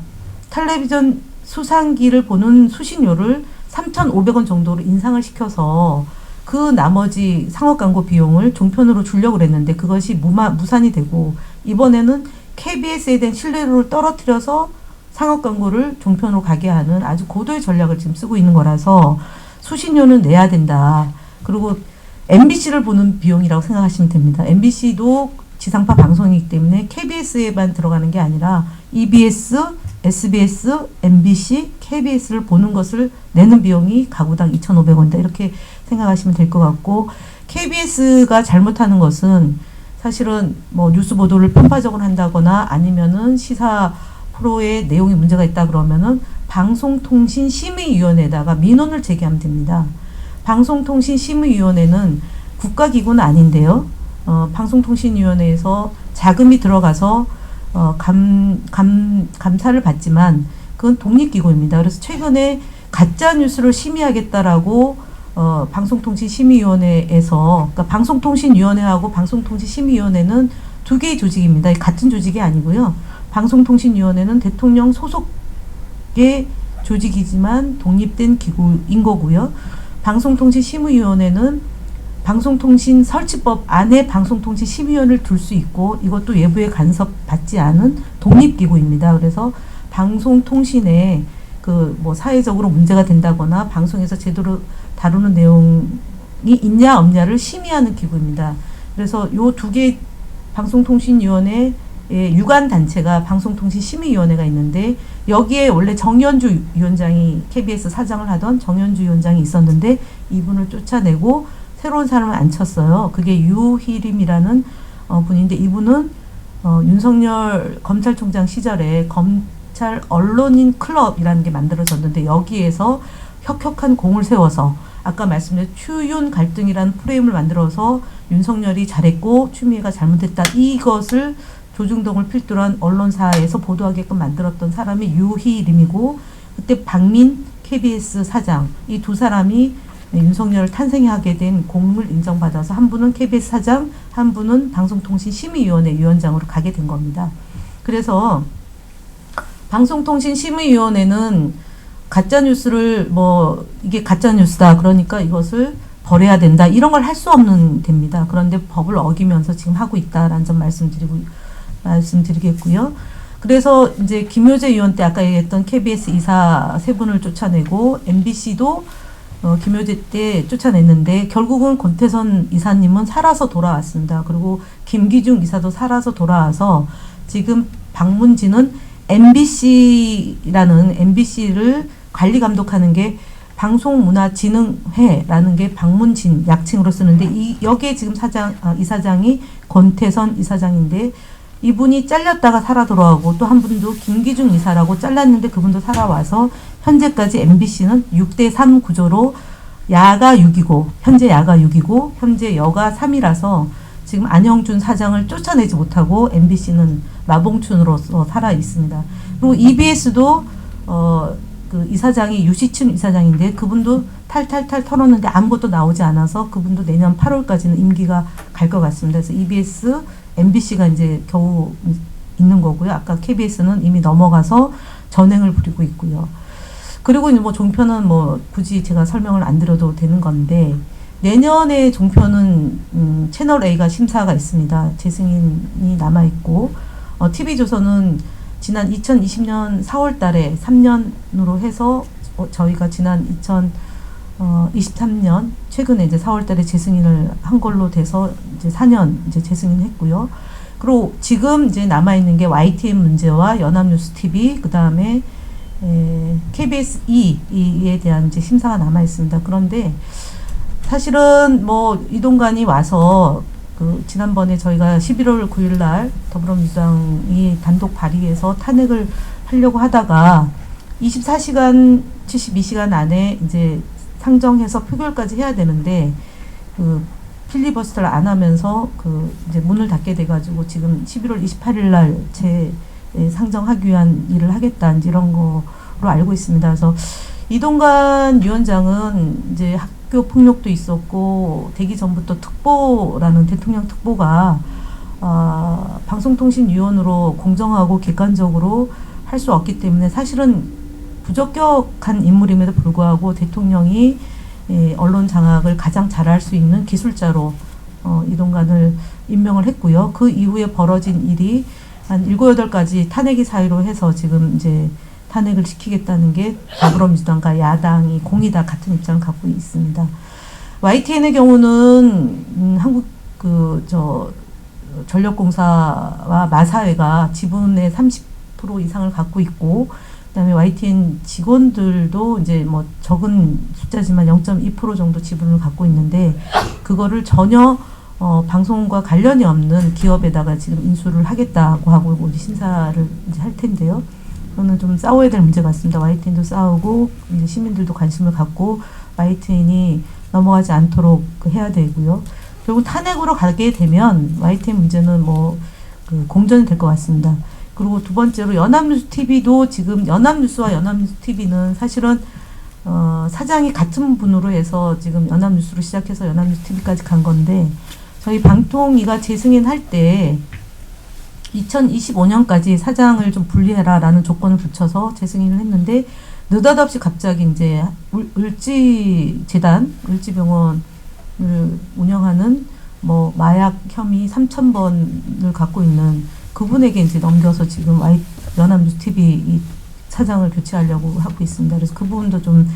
텔레비전 수상기를 보는 수신료를 3,500원 정도로 인상을 시켜서 그 나머지 상업 광고 비용을 종편으로 주려고 그랬는데 그것이 무산이 되고 이번에는 KBS에 대한 신뢰도를 떨어뜨려서 상업 광고를 종편으로 가게 하는 아주 고도의 전략을 지금 쓰고 있는 거라서 수신료는 내야 된다. 그리고 MBC를 보는 비용이라고 생각하시면 됩니다. MBC도 지상파 방송이기 때문에 KBS에만 들어가는 게 아니라 EBS, SBS, MBC, KBS를 보는 것을 내는 비용이 가구당 2,500원이다. 이렇게 생각하시면 될 것 같고 KBS가 잘못하는 것은 사실은 뭐 뉴스 보도를 편파적으로 한다거나 아니면은 시사 프로의 내용에 문제가 있다 그러면은 방송통신심의위원회에다가 민원을 제기하면 됩니다. 방송통신심의위원회는 국가기구는 아닌데요. 방송통신위원회에서 자금이 들어가서 감사를 받지만 그건 독립기구입니다. 그래서 최근에 가짜뉴스를 심의하겠다라고 방송통신심의위원회에서, 그러니까 방송통신위원회하고 방송통신심의위원회는 두 개의 조직입니다. 같은 조직이 아니고요. 방송통신위원회는 대통령 소속의 조직이지만 독립된 기구인 거고요. 방송통신심의위원회는 방송통신 설치법 안에 방송통신심의위원회를 둘 수 있고 이것도 외부의 간섭받지 않은 독립기구입니다. 그래서 방송통신에 그 뭐 사회적으로 문제가 된다거나 방송에서 제대로 다루는 내용이 있냐 없냐를 심의하는 기구입니다. 그래서 요 두 개 방송통신위원회 유관 단체가 방송통신심의위원회가 있는데 여기에 원래 정연주 위원장이 KBS 사장을 하던 정연주 위원장이 있었는데 이분을 쫓아내고 새로운 사람을 앉혔어요. 그게 유희림이라는 분인데 이분은 윤석열 검찰총장 시절에 검찰 언론인 클럽이라는 게 만들어졌는데 여기에서 혁혁한 공을 세워서 아까 말씀드린 추윤 갈등이라는 프레임을 만들어서 윤석열이 잘했고 추미애가 잘못했다 이것을 조중동을 필두로 한 언론사에서 보도하게끔 만들었던 사람이 유희림이고 그때 박민 KBS 사장 이 두 사람이 윤석열을 탄생하게 된 공을 인정받아서 한 분은 KBS 사장 한 분은 방송통신심의위원회 위원장으로 가게 된 겁니다. 그래서 방송통신심의위원회는 가짜뉴스를 뭐 이게 가짜뉴스다 그러니까 이것을 버려야 된다 이런 걸 할 수 없는 됩니다. 그런데 법을 어기면서 지금 하고 있다라는 점 말씀드리겠고요. 그래서 이제 김효재 의원 때 아까 얘기했던 KBS 이사 세 분을 쫓아내고 MBC도 김효재 때 쫓아냈는데 결국은 권태선 이사님은 살아서 돌아왔습니다. 그리고 김기중 이사도 살아서 돌아와서 지금 박문진은 MBC를 관리 감독하는 게 방송문화진흥회라는 게 박문진 약칭으로 쓰는데 여기에 지금 이사장이 권태선 이사장인데 이분이 잘렸다가 살아 돌아오고 또 한 분도 김기중 이사라고 잘랐는데 그분도 살아와서 현재까지 MBC는 6대3 구조로 야가 6이고 현재 야가 6이고 현재 여가 3이라서 지금 안영준 사장을 쫓아내지 못하고 MBC는 마봉춘으로서 살아 있습니다. 그리고 EBS도 그 이사장이 유시춘 이사장인데 그분도 탈탈탈 털었는데 아무것도 나오지 않아서 그분도 내년 8월까지는 임기가 갈 것 같습니다. 그래서 EBS, MBC가 이제 겨우 있는 거고요. 아까 KBS는 이미 넘어가서 전횡을 부리고 있고요. 그리고 이제 뭐 종편은 뭐 굳이 제가 설명을 안 드려도 되는 건데 내년에 종편은 채널 A가 심사가 있습니다. 재승인이 남아 있고 TV조선은 지난 2020년 4월 달에 3년으로 해서 저희가 지난 2023년 최근에 이제 4월 달에 재승인을 한 걸로 돼서 이제 4년 이제 재승인했고요. 그리고 지금 이제 남아 있는 게 YTN 문제와 연합뉴스 TV 그다음에 KBS E에 대한 이제 심사가 남아 있습니다. 그런데 사실은 뭐 이동관이 와서 그 지난번에 저희가 11월 9일 날 더불어민주당이 단독 발의해서 탄핵을 하려고 하다가 24시간, 72시간 안에 이제 상정해서 표결까지 해야 되는데 그 필리버스터를 안 하면서 그 이제 문을 닫게 돼가지고 지금 11월 28일 날 상정하기 위한 일을 하겠다 이제 이런 거로 알고 있습니다. 그래서 이동관 위원장은 이제 학교 폭력도 있었고 되기 전부터 특보라는 대통령 특보가 방송통신위원으로 공정하고 객관적으로 할 수 없기 때문에 사실은 부적격한 인물임에도 불구하고 대통령이 언론 장악을 가장 잘할 수 있는 기술자로 이동관을 임명을 했고요. 그 이후에 벌어진 일이 한 7, 8가지 탄핵이 사유로 해서 지금 이제 탄핵을 시키겠다는 게 더불어민주당과 야당이 공이다 같은 입장을 갖고 있습니다. YTN의 경우는 한국 전력공사와 마사회가 지분의 30% 이상을 갖고 있고 그다음에 YTN 직원들도 이제 뭐 적은 숫자지만 0.2% 정도 지분을 갖고 있는데 그거를 전혀 방송과 관련이 없는 기업에다가 지금 인수를 하겠다고 하고 이제 심사를 이제 할 텐데요. 저는 좀 싸워야 될 문제 같습니다. YTN도 싸우고 이제 시민들도 관심을 갖고 YTN이 넘어가지 않도록 해야 되고요. 결국 탄핵으로 가게 되면 YTN 문제는 그 공전이 될 것 같습니다. 그리고 두 번째로 연합뉴스 TV도 지금 연합뉴스와 연합뉴스 TV는 사실은 사장이 같은 분으로 해서 지금 연합뉴스로 시작해서 연합뉴스 TV까지 간 건데 저희 방통위가 재승인할 때 2025년까지 사장을 좀 분리해라라는 조건을 붙여서 재승인을 했는데 느닷없이 갑자기 이제 을지재단, 을지병원을 운영하는 마약 혐의 3,000번을 갖고 있는 그분에게 이제 넘겨서 지금 연합뉴스 TV 이 사장을 교체하려고 하고 있습니다. 그래서 그 부분도 좀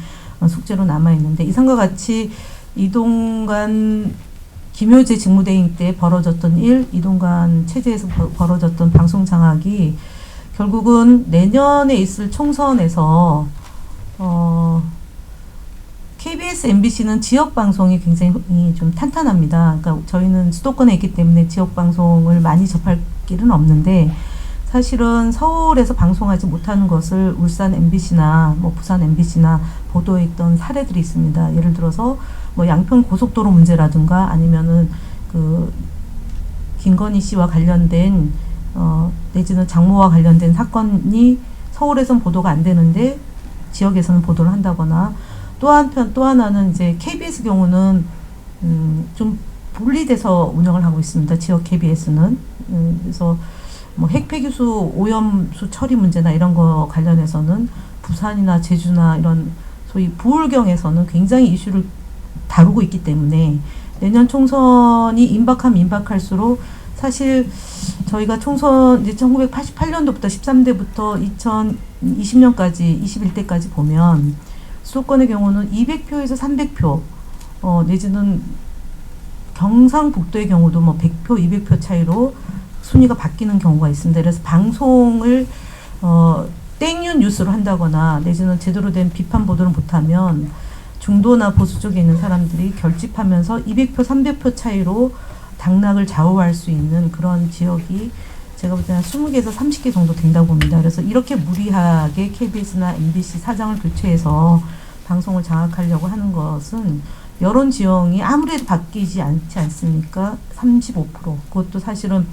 숙제로 남아 있는데 이상과 같이 이동관 김효재 직무대행 때 벌어졌던 일, 이동관 체제에서 벌어졌던 방송 장악이 결국은 내년에 있을 총선에서 KBS, MBC는 지역 방송이 굉장히 좀 탄탄합니다. 그러니까 저희는 수도권에 있기 때문에 지역 방송을 많이 접할 길은 없는데 사실은 서울에서 방송하지 못하는 것을 울산 MBC나 부산 MBC나 보도했던 사례들이 있습니다. 예를 들어서 양평 고속도로 문제라든가 아니면은 그 김건희 씨와 관련된 내지는 장모와 관련된 사건이 서울에선 보도가 안 되는데 지역에서는 보도를 한다거나 또 하나는 이제 KBS 경우는 좀 분리돼서 운영을 하고 있습니다. 지역 KBS는 그래서 핵폐기수 오염수 처리 문제나 이런 거 관련해서는 부산이나 제주나 이런 소위 부울경에서는 굉장히 이슈를 다루고 있기 때문에 내년 총선이 임박할수록 사실 저희가 총선 이제 1988년도부터 13대부터 2020년까지 21대까지 보면 수도권의 경우는 200표에서 300표 내지는 경상북도의 경우도 100표, 200표 차이로 순위가 바뀌는 경우가 있습니다. 그래서 방송을 땡뉴 뉴스로 한다거나 내지는 제대로 된 비판 보도를 못하면 중도나 보수 쪽에 있는 사람들이 결집하면서 200표, 300표 차이로 당락을 좌우할 수 있는 그런 지역이 제가 볼 때는 20개에서 30개 정도 된다고 봅니다. 그래서 이렇게 무리하게 KBS나 MBC 사장을 교체해서 방송을 장악하려고 하는 것은 여론 지형이 아무래도 바뀌지 않지 않습니까? 35%. 그것도 사실은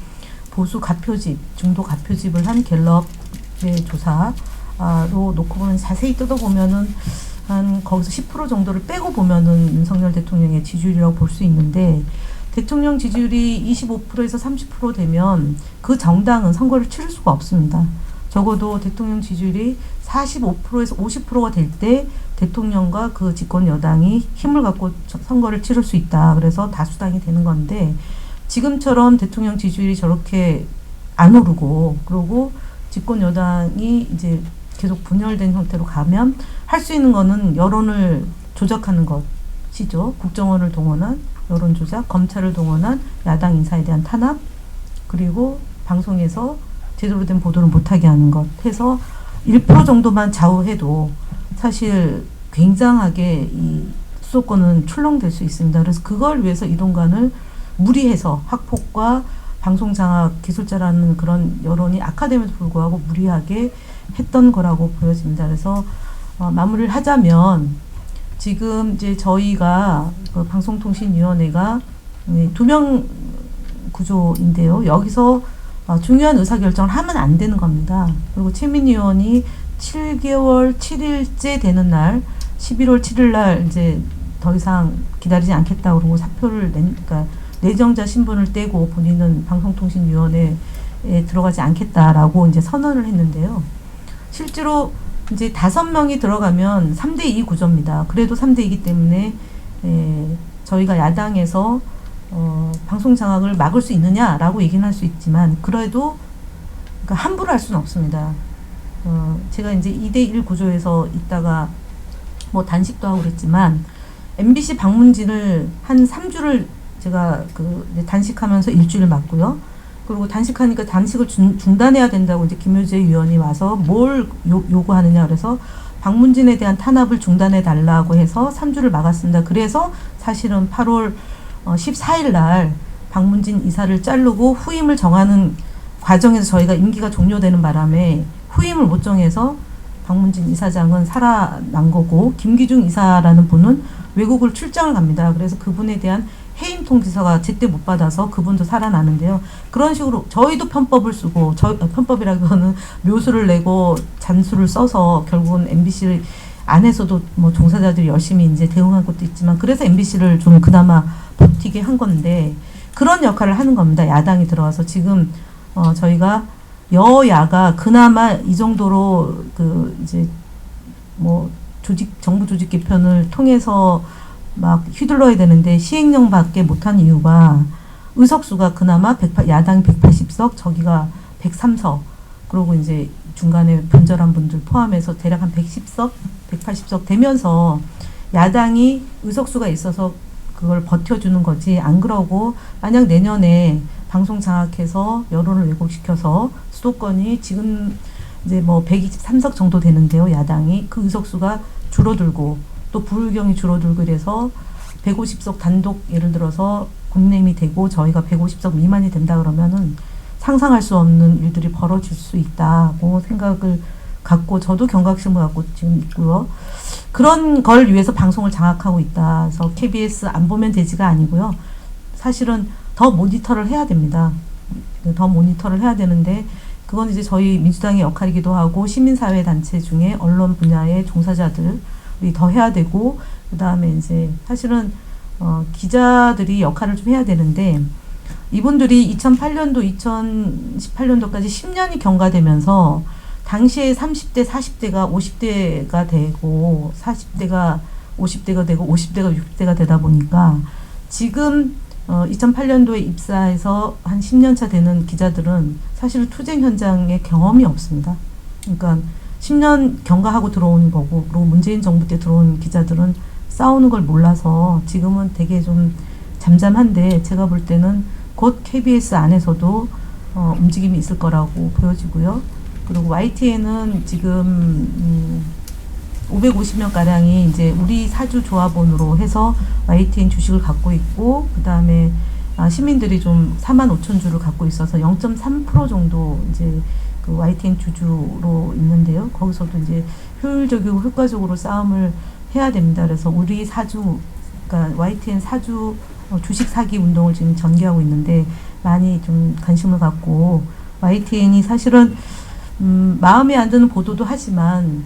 보수 가표집, 중도 가표집을 한 갤럽의 조사로 놓고 보면 자세히 뜯어보면은 한 거기서 10% 정도를 빼고 보면은 윤석열 대통령의 지지율이라고 볼 수 있는데 대통령 지지율이 25%에서 30% 되면 그 정당은 선거를 치를 수가 없습니다. 적어도 대통령 지지율이 45%에서 50%가 될 때 대통령과 그 집권 여당이 힘을 갖고 선거를 치를 수 있다. 그래서 다수당이 되는 건데 지금처럼 대통령 지지율이 저렇게 안 오르고 그러고 집권 여당이 이제 계속 분열된 형태로 가면 할 수 있는 거는 여론을 조작하는 것이죠. 국정원을 동원한 여론 조작, 검찰을 동원한 야당 인사에 대한 탄압, 그리고 방송에서 제대로 된 보도를 못하게 하는 것 해서 1% 정도만 좌우해도 사실 굉장하게 이 수도권은 출렁될 수 있습니다. 그래서 그걸 위해서 이동관을 무리해서 학폭과 방송장악 기술자라는 그런 여론이 악화됨에도 불구하고 무리하게 했던 거라고 보여집니다. 그래서 마무리를 하자면 지금 이제 저희가 그 방송통신위원회가 2명 구조인데요. 여기서 중요한 의사결정을 하면 안 되는 겁니다. 그리고 최민희 의원이 7개월 7일째 되는 날 11월 7일 날 이제 더 이상 기다리지 않겠다고 그러고 사표를 그러니까 내정자 신분을 떼고 본인은 방송통신위원회에 들어가지 않겠다라고 이제 선언을 했는데요. 실제로 이제 5명이 들어가면 3대2 구조입니다. 그래도 3대2이기 때문에 저희가 야당에서 방송 장악을 막을 수 있느냐라고 얘기는 할 수 있지만 그래도 그러니까 함부로 할 수는 없습니다. 제가 이제 2대1 구조에서 있다가 뭐 단식도 하고 그랬지만 MBC 방문진을 한 3주를 제가 단식하면서 일주일 맞고요. 그리고 단식하니까 단식을 중단해야 된다고 이제 김효재 의원이 와서 뭘 요구하느냐 그래서 방문진에 대한 탄압을 중단해 달라고 해서 3주를 막았습니다. 그래서 사실은 8월 14일 날 박문진 이사를 자르고 후임을 정하는 과정에서 저희가 임기가 종료되는 바람에 후임을 못 정해서 박문진 이사장은 살아난 거고 김기중 이사라는 분은 외국을 출장을 갑니다. 그래서 그분에 대한 해임 통지서가 제때 못 받아서 그분도 살아나는데요. 그런 식으로 저희도 편법을 쓰고 편법이라기보다는 묘수를 내고 잔수를 써서 결국은 MBC 안에서도 뭐 종사자들이 열심히 이제 대응한 것도 있지만 그래서 MBC를 좀 그나마 버티게 한 건데 그런 역할을 하는 겁니다. 야당이 들어와서 지금 저희가 여야가 그나마 이 정도로 그 이제 뭐 정부 조직 개편을 통해서 막 휘둘러야 되는데 시행령밖에 못한 이유가 의석수가 그나마 야당 180석, 저기가 103석, 그리고 이제 중간에 변절한 분들 포함해서 대략 한 110석, 180석 되면서 야당이 의석수가 있어서 그걸 버텨주는 거지. 안 그러고 만약 내년에 방송 장악해서 여론을 왜곡시켜서 수도권이 지금 이제 뭐 123석 정도 되는데요. 야당이 그 의석수가 줄어들고 또 부울경이 줄어들고 이래서 150석 단독 예를 들어서 국내임이 되고 저희가 150석 미만이 된다 그러면은 상상할 수 없는 일들이 벌어질 수 있다고 생각을 갖고 저도 경각심을 갖고 지금 있고요. 그런 걸 위해서 방송을 장악하고 있다. 그래서 KBS 안 보면 되지가 아니고요. 사실은 더 모니터를 해야 됩니다. 더 모니터를 해야 되는데 그건 이제 저희 민주당의 역할이기도 하고 시민사회 단체 중에 언론 분야의 종사자들이 더 해야 되고 그 다음에 이제 사실은 기자들이 역할을 좀 해야 되는데 이분들이 2008년도, 2018년도까지 10년이 경과되면서 당시에 30대, 40대가 50대가 되고 40대가 50대가 되고 50대가 60대가 되다 보니까 지금 2008년도에 입사해서 한 10년 차 되는 기자들은 사실 투쟁 현장에 경험이 없습니다. 그러니까 10년 경과하고 들어온 거고 그리고 문재인 정부 때 들어온 기자들은 싸우는 걸 몰라서 지금은 되게 좀 잠잠한데 제가 볼 때는 곧 KBS 안에서도 움직임이 있을 거라고 보여지고요. 그리고 YTN은 지금 550명 가량이 이제 우리 사주 조합원으로 해서 YTN 주식을 갖고 있고 그 다음에 시민들이 좀 45,000주를 갖고 있어서 0.3% 정도 이제 그 YTN 주주로 있는데요. 거기서도 이제 효율적이고 효과적으로 싸움을 해야 됩니다. 그래서 우리 사주, 그러니까 YTN 사주 주식 사기 운동을 지금 전개하고 있는데 많이 좀 관심을 갖고 YTN이 사실은 마음에 안 드는 보도도 하지만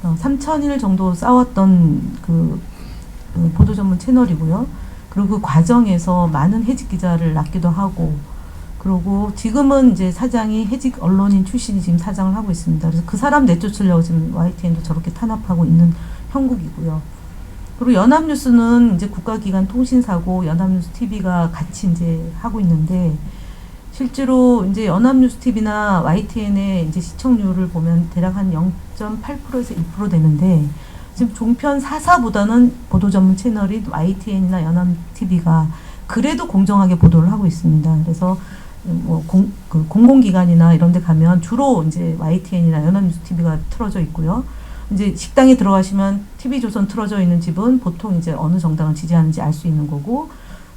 3,000일 정도 싸웠던 그 보도 전문 채널이고요. 그리고 그 과정에서 많은 해직 기자를 낳기도 하고 그리고 지금은 이제 사장이 해직 언론인 출신이 지금 사장을 하고 있습니다. 그래서 그 사람 내쫓으려고 지금 YTN도 저렇게 탄압하고 있는 형국이고요. 그리고 연합뉴스는 이제 국가기관 통신사고 연합뉴스 TV가 같이 이제 하고 있는데 실제로 이제 연합뉴스 TV나 YTN의 이제 시청률을 보면 대략 한 0.8%에서 1% 되는데 지금 종편 4사보다는 보도 전문 채널인 YTN이나 연합 TV가 그래도 공정하게 보도를 하고 있습니다. 그래서 뭐 공공기관이나 이런 데 가면 주로 이제 YTN이나 연합뉴스 TV가 틀어져 있고요. 이제 식당에 들어가시면 TV조선 틀어져 있는 집은 보통 이제 어느 정당을 지지하는지 알 수 있는 거고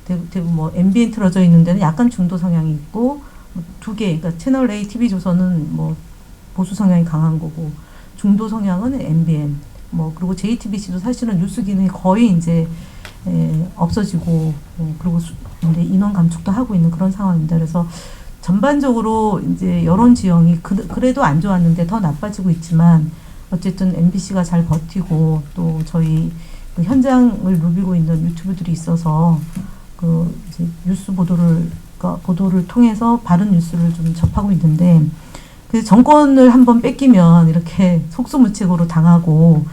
대부분 뭐 MBN 틀어져 있는 데는 약간 중도 성향이 있고 두 개, 그러니까 채널 A TV조선은 뭐 보수 성향이 강한 거고 중도 성향은 MBN 뭐 그리고 JTBC도 사실은 뉴스 기능이 거의 이제 없어지고 그리고 이제 인원 감축도 하고 있는 그런 상황입니다. 그래서 전반적으로 이제 여론 지형이 그래도 안 좋았는데 더 나빠지고 있지만 어쨌든 MBC가 잘 버티고 또 저희 그 현장을 누비고 있는 유튜브들이 있어서 그 이제 뉴스 보도를 통해서 바른 뉴스를 좀 접하고 있는데 그래서 정권을 한번 뺏기면 이렇게 속수무책으로 당하고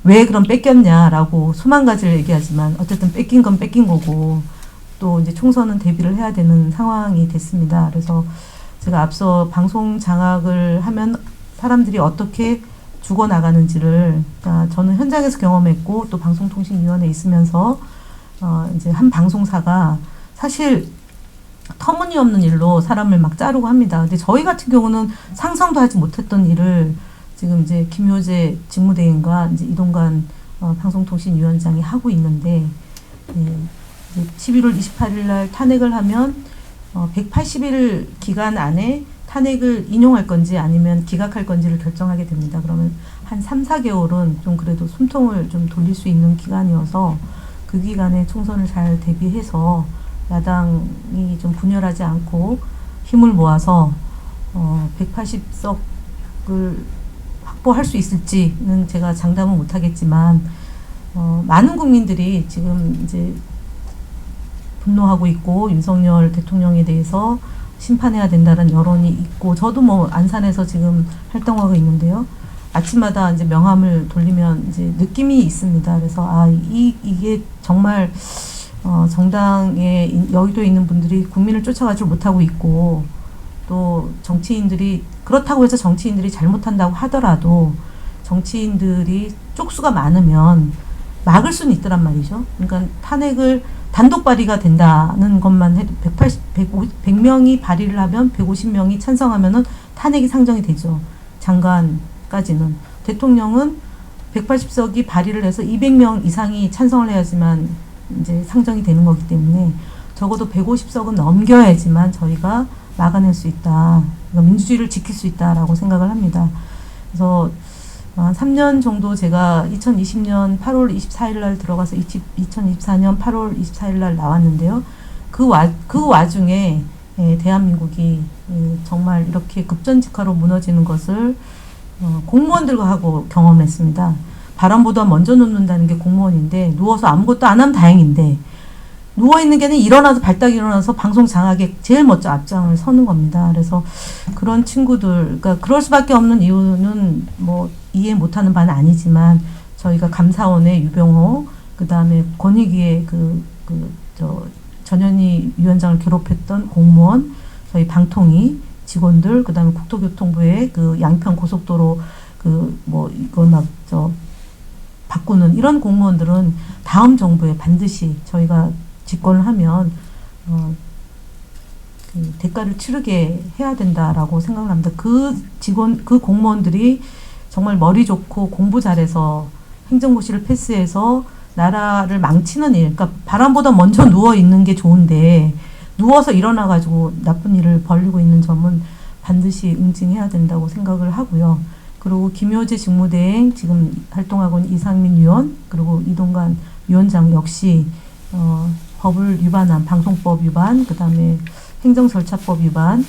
왜 그럼 뺏겼냐라고 수만 가지를 얘기하지만 어쨌든 뺏긴 건 뺏긴 거고 또 이제 총선은 대비를 해야 되는 상황이 됐습니다. 그래서 제가 앞서 방송 장악을 하면 사람들이 어떻게 죽어나가는지를 그러니까 저는 현장에서 경험했고 또 방송통신위원회에 있으면서 이제 한 방송사가 사실 터무니없는 일로 사람을 막 자르고 합니다. 근데 저희 같은 경우는 상상도 하지 못했던 일을 지금 이제 김효재 직무대행과 이제 이동관 방송통신위원장이 하고 있는데 이제 11월 28일 날 탄핵을 하면 180일 기간 안에 탄핵을 인용할 건지 아니면 기각할 건지를 결정하게 됩니다. 그러면 한 3, 4개월은 좀 그래도 숨통을 좀 돌릴 수 있는 기간이어서 그 기간에 총선을 잘 대비해서 야당이 좀 분열하지 않고 힘을 모아서 180석을 확보할 수 있을지는 제가 장담은 못하겠지만 많은 국민들이 지금 이제 분노하고 있고 윤석열 대통령에 대해서 심판해야 된다는 여론이 있고 저도 뭐 안산에서 지금 활동하고 있는데요. 아침마다 이제 명함을 돌리면 이제 느낌이 있습니다. 그래서 이게 정말 정당에 여의도에 있는 분들이 국민을 쫓아가지 못하고 있고 또 정치인들이 그렇다고 해서 정치인들이 잘못한다고 하더라도 정치인들이 쪽수가 많으면 막을 수는 있더란 말이죠. 그러니까 탄핵을 단독 발의가 된다는 것만 해도 100명이 발의를 하면 150명이 찬성하면은 탄핵이 상정이 되죠. 장관까지는. 대통령은 180석이 발의를 해서 200명 이상이 찬성을 해야지만 이제 상정이 되는 거기 때문에 적어도 150석은 넘겨야지만 저희가 막아낼 수 있다. 그러니까 민주주의를 지킬 수 있다라고 생각을 합니다. 그래서 3년 정도 제가 2020년 8월 24일 날 들어가서 2024년 8월 24일 날 나왔는데요. 그 와중에 대한민국이 정말 이렇게 급전직하로 무너지는 것을 공무원들과 하고 경험했습니다. 바람보다 먼저 눕는다는 게 공무원인데 누워서 아무것도 안 하면 다행인데 누워있는 게 아니라 일어나서 발딱 일어나서 방송 장악에 제일 먼저 앞장을 서는 겁니다. 그래서 그런 친구들, 그러니까 그럴 수밖에 없는 이유는 뭐 이해 못하는 바는 아니지만 저희가 감사원의 유병호, 그 다음에 권익위의 전현희 위원장을 괴롭혔던 공무원, 저희 방통위 직원들, 그 다음에 국토교통부의 그 양평 고속도로 바꾸는 이런 공무원들은 다음 정부에 반드시 저희가 집권을 하면 그 대가를 치르게 해야 된다라고 생각을 합니다. 그 공무원들이 정말 머리 좋고 공부 잘해서 행정고시를 패스해서 나라를 망치는 일, 그러니까 바람보다 먼저 누워 있는 게 좋은데 누워서 일어나가지고 나쁜 일을 벌이고 있는 점은 반드시 응징해야 된다고 생각을 하고요. 그리고 김효재 직무대행 지금 활동하고 있는 이상민 위원 그리고 이동관 위원장 역시 법을 위반한 방송법 위반, 그 다음에 행정절차법 위반,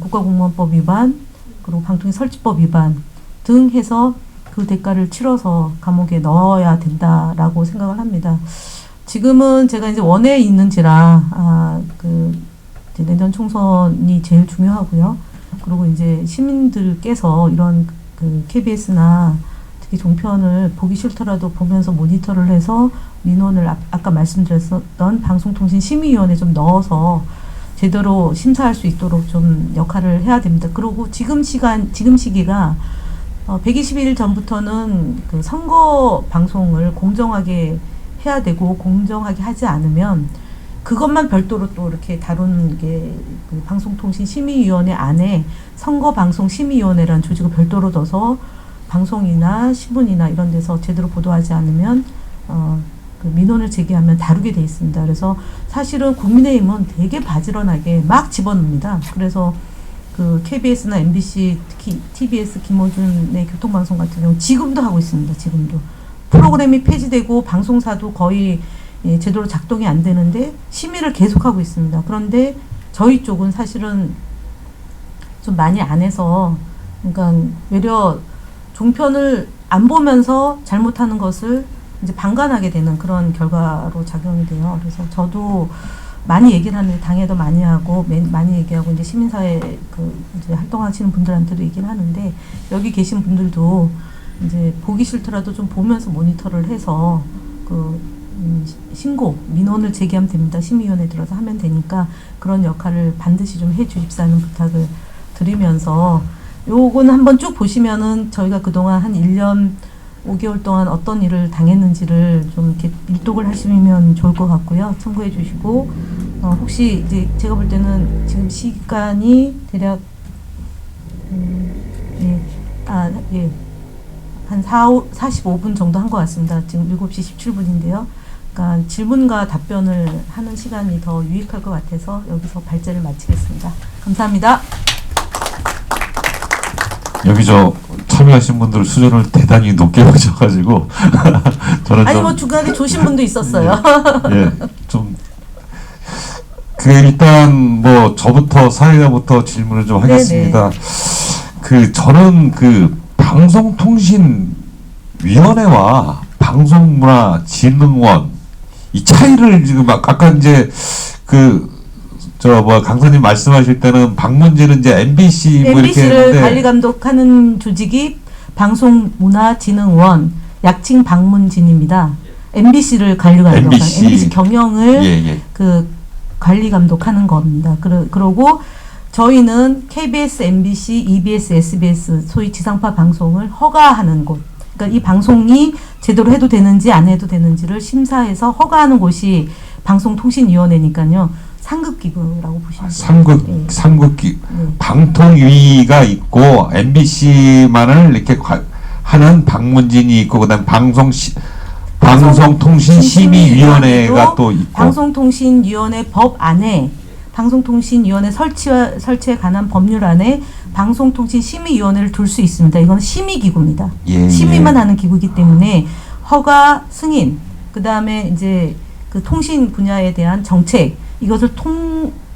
국가공무원법 위반, 그리고 방통위 설치법 위반 등 해서 그 대가를 치러서 감옥에 넣어야 된다라고 생각을 합니다. 지금은 제가 이제 원외에 있는지라 이제 내년 총선이 제일 중요하고요. 그리고 이제 시민들께서 이런 KBS나 특히 종편을 보기 싫더라도 보면서 모니터를 해서 민원을 아까 말씀드렸던 방송통신심의위원회에 좀 넣어서 제대로 심사할 수 있도록 좀 역할을 해야 됩니다. 그리고 지금 시기가 120일 전부터는 그 선거 방송을 공정하게 해야 되고 공정하게 하지 않으면 그것만 별도로 또 이렇게 다루는 게 그 방송통신심의위원회 안에 선거방송심의위원회라는 조직을 별도로 둬서 방송이나 신문이나 이런 데서 제대로 보도하지 않으면 그 민원을 제기하면 다루게 돼 있습니다. 그래서 사실은 국민의힘은 되게 바지런하게 막 집어넣습니다. 그래서 그 KBS나 MBC 특히 TBS 김어준의 교통방송 같은 경우 지금도 하고 있습니다. 지금도 프로그램이 폐지되고 방송사도 거의 제대로 작동이 안 되는데 심의를 계속하고 있습니다. 그런데 저희 쪽은 사실은 좀 많이 안 해서 그러니까 외려 종편을 안 보면서 잘못하는 것을 이제 방관하게 되는 그런 결과로 작용이 돼요. 그래서 저도 많이 얘기를 하는데 당에도 많이 하고 많이 얘기하고 이제 시민사회 이제 활동하시는 분들한테도 얘기를 하는데 여기 계신 분들도 이제 보기 싫더라도 좀 보면서 모니터를 해서 신고 민원을 제기하면 됩니다. 심의위원회 들어서 하면 되니까 그런 역할을 반드시 좀 해주십사는 부탁을 드리면서 요건 한번 쭉 보시면은 저희가 그동안 한 1년 5개월 동안 어떤 일을 당했는지를 좀 이렇게 일독을 하시면 좋을 것 같고요. 참고해 주시고 혹시 이제 제가 볼 때는 지금 시간이 대략 한 45분 정도 한 것 같습니다. 지금 7시 17분인데요. 그러니까 질문과 답변을 하는 시간이 더 유익할 것 같아서 여기서 발제를 마치겠습니다. 감사합니다. 여기 참여하신 분들 수준을 대단히 높게 보셔가지고 저는 아니 뭐 중간에 조신 분도 있었어요. 예, 좀 일단 뭐 저부터 사회자부터 질문을 좀 하겠습니다. 저는 방송통신위원회와 방송문화진흥원 이 차이를 지금 아까 이제 강사님 말씀하실 때는 방문진은 이제 MBC 뭐 이렇게 MBC를 했는데 관리 감독하는 조직이 방송문화진흥원, 약칭 방문진입니다. MBC를 관리 감독하는 MBC 경영을 관리 감독하는 겁니다. 그러고 저희는 KBS, MBC, EBS, SBS 소위 지상파 방송을 허가하는 곳. 그러니까 이 방송이 제대로 해도 되는지 안 해도 되는지를 심사해서 허가하는 곳이 방송통신위원회니까요. 상급기구라고 보시면 돼요. 상급기 방통위가 있고 MBC만을 이렇게 하는 방문진이 있고 그다음 방송통신심의위원회가 또 있고 방송통신위원회 법 안에 방송통신위원회 설치에 관한 법률 안에 방송통신심의위원회를 둘 수 있습니다. 이건 심의기구입니다. 심의만 하는 기구이기 때문에 허가, 승인, 그 다음에 이제 그 통신 분야에 대한 정책 이것을